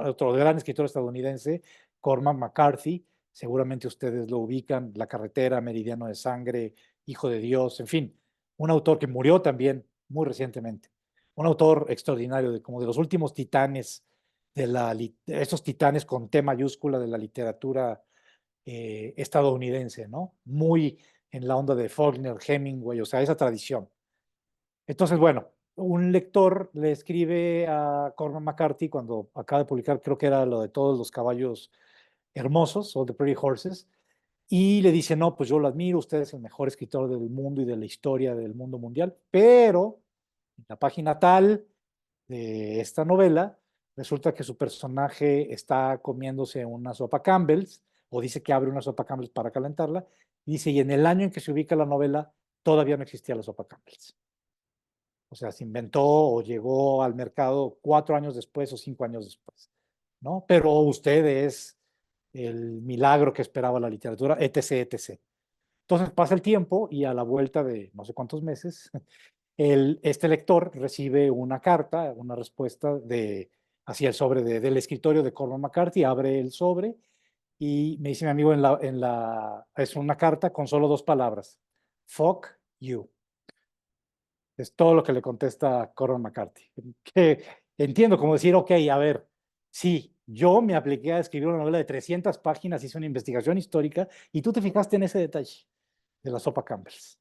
otro gran escritor estadounidense, Cormac McCarthy, seguramente ustedes lo ubican, La carretera, Meridiano de sangre, Hijo de Dios, en fin, un autor que murió también muy recientemente, un autor extraordinario, como de los últimos titanes, estos titanes con T mayúscula de la literatura estadounidense, ¿no? Muy en la onda de Faulkner, Hemingway, o sea, esa tradición. Entonces, bueno, un lector le escribe a Cormac McCarthy cuando acaba de publicar, creo que era lo de Todos los caballos hermosos, All the Pretty Horses, y le dice, no, pues yo lo admiro, usted es el mejor escritor del mundo y de la historia del mundo mundial, pero en la página tal de esta novela, resulta que su personaje está comiéndose una sopa Campbell's, o dice que abre una sopa Campbell's para calentarla, y dice, y en el año en que se ubica la novela, todavía no existía la sopa Campbell's. O sea, se inventó o llegó al mercado 4 años después o 5 años después, ¿no? Pero usted es el milagro que esperaba la literatura, etc., etc. Entonces pasa el tiempo y a la vuelta de no sé cuántos meses, este lector recibe una carta, una respuesta hacia el sobre del escritorio de Cormac McCarthy, abre el sobre y me dice mi amigo es una carta con solo 2 palabras, fuck you. Es todo lo que le contesta Cormac McCarthy. Que entiendo como decir, ok, a ver, sí, yo me apliqué a escribir una novela de 300 páginas, hice una investigación histórica y tú te fijaste en ese detalle de la sopa Campbell's.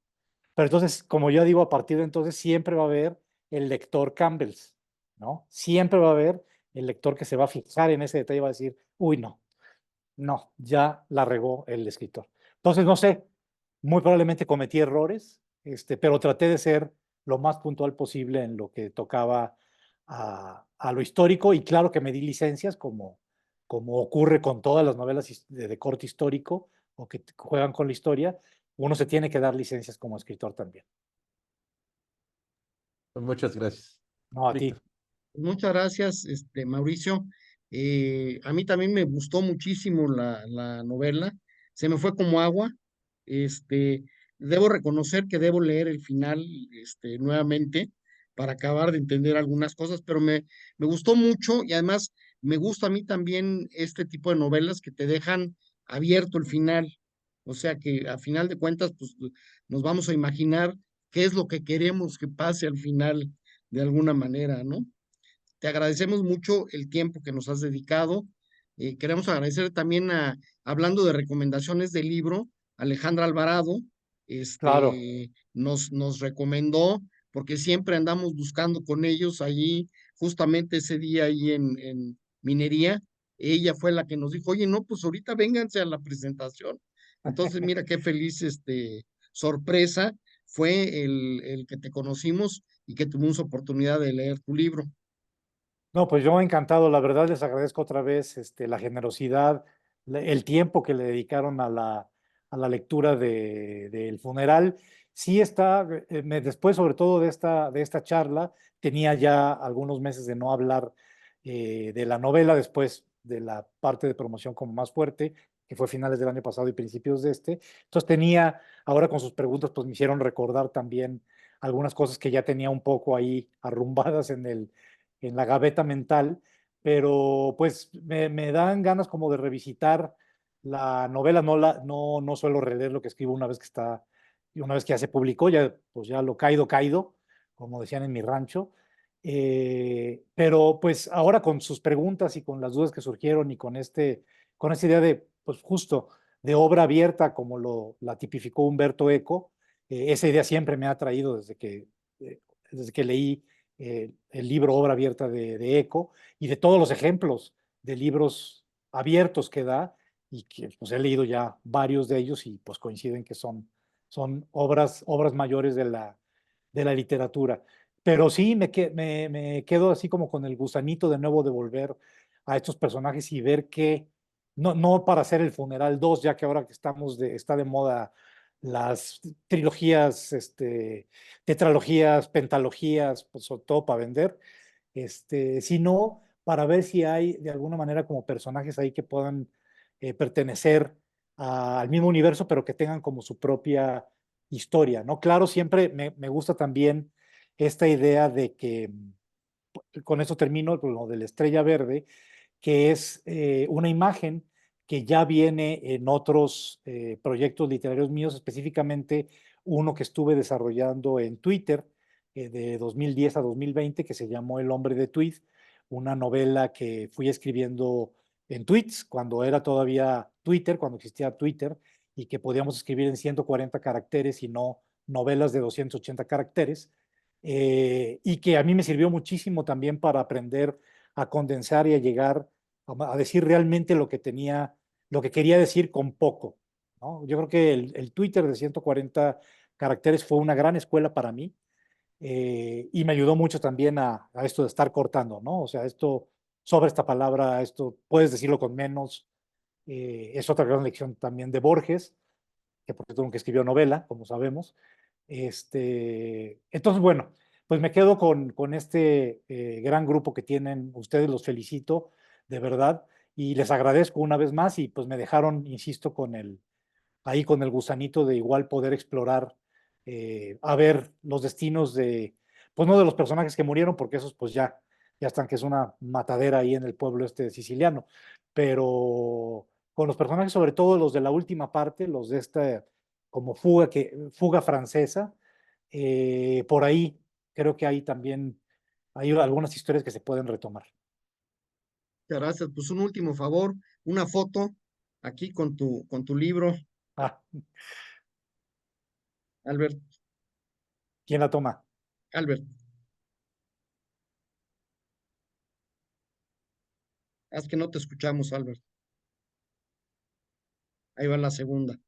Pero entonces, como yo digo, a partir de entonces siempre va a haber el lector Campbell's, ¿no? Siempre va a haber el lector que se va a fijar en ese detalle y va a decir, uy, no, no, ya la regó el escritor. Entonces, no sé, muy probablemente cometí errores, pero traté de ser lo más puntual posible en lo que tocaba a lo histórico y claro que me di licencias como ocurre con todas las novelas de corte histórico o que juegan con la historia, uno se tiene que dar licencias como escritor también. Muchas gracias. No, a ti. Víctor. Muchas gracias, Mauricio. A mí también me gustó muchísimo la novela. Se me fue como agua. Este, Debo reconocer que debo leer el final, nuevamente para acabar de entender algunas cosas, pero me gustó mucho y además me gusta a mí también este tipo de novelas que te dejan abierto el final. O sea que a final de cuentas, pues nos vamos a imaginar qué es lo que queremos que pase al final de alguna manera, ¿no? Te agradecemos mucho el tiempo que nos has dedicado. Queremos agradecer también hablando de recomendaciones del libro, Alejandra Alvarado, Claro. nos recomendó, porque siempre andamos buscando con ellos allí, justamente ese día ahí en Minería. Ella fue la que nos dijo, oye, no, pues ahorita vénganse a la presentación. Entonces, mira qué feliz sorpresa fue el que te conocimos y que tuvimos oportunidad de leer tu libro. No, pues yo encantado, la verdad les agradezco otra vez la generosidad, el tiempo que le dedicaron a la lectura del funeral. Sí está, después sobre todo de esta charla, tenía ya algunos meses de no hablar de la novela, después de la parte de promoción como más fuerte, que fue finales del año pasado y principios de este. Entonces tenía, ahora con sus preguntas, pues me hicieron recordar también algunas cosas que ya tenía un poco ahí arrumbadas en la gaveta mental, pero pues me dan ganas como de revisitar la novela, no suelo releer lo que escribo una vez que ya se publicó, ya, pues ya lo caído, caído, como decían en mi rancho, pero pues ahora con sus preguntas y con las dudas que surgieron y con esta idea de, pues justo, de obra abierta como la tipificó Humberto Eco, esa idea siempre me ha atraído desde que leí el libro Obra Abierta de Eco y de todos los ejemplos de libros abiertos que da y que pues, he leído ya varios de ellos y pues coinciden que son obras mayores de la literatura. Pero sí, me quedo así como con el gusanito de nuevo de volver a estos personajes y ver que, no para hacer el funeral 2 ya que ahora que está de moda las trilogías, tetralogías, pentalogías, pues sobre todo para vender, sino para ver si hay de alguna manera como personajes ahí que puedan pertenecer al mismo universo, pero que tengan como su propia historia, ¿no? Claro, siempre me gusta también esta idea de que, con eso termino, con lo de la estrella verde, que es una imagen que ya viene en otros proyectos literarios míos, específicamente uno que estuve desarrollando en Twitter de 2010 a 2020, que se llamó El hombre de tweet, una novela que fui escribiendo en tweets cuando era todavía Twitter, cuando existía Twitter, y que podíamos escribir en 140 caracteres y no novelas de 280 caracteres, y que a mí me sirvió muchísimo también para aprender a condensar y a llegar a decir realmente lo que quería decir con poco, ¿no? Yo creo que el Twitter de 140 caracteres fue una gran escuela para mí, y me ayudó mucho también a esto de estar cortando, ¿no? O sea, esto, sobre esta palabra, esto puedes decirlo con menos. Es otra gran lección también de Borges, que por cierto nunca escribió novela, como sabemos. Entonces, bueno, pues me quedo con este gran grupo que tienen ustedes, los felicito, de verdad, y les agradezco una vez más y pues me dejaron, insisto, ahí con el gusanito de igual poder explorar, a ver los destinos pues no de los personajes que murieron, porque esos pues ya están, que es una matadera ahí en el pueblo este siciliano, pero con los personajes, sobre todo los de la última parte, los de esta como fuga francesa, por ahí creo que hay también, hay algunas historias que se pueden retomar. Muchas gracias. Pues un último favor, una foto aquí con tu libro, Ah, Albert. ¿quién la toma? Albert, haz que no te escuchamos, Albert. Ahí va la segunda.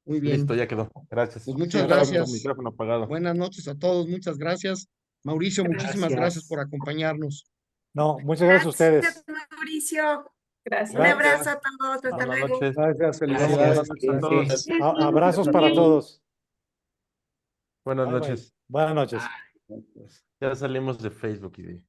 Muy bien. Listo, ya quedó. Gracias. Pues Sí, muchas estaba con el gracias. micrófono apagado. Buenas noches a todos. Muchas gracias. Mauricio, muchísimas gracias por acompañarnos. No, muchas gracias a ustedes. Mauricio. Gracias. Un abrazo a todos. Hasta Buenas luego. noches. Gracias, felicidades. Gracias. Buenas noches a todos. Gracias. Abrazos para todos. Buenas Bye, bye. noches. Buenas noches. Ya salimos de Facebook y de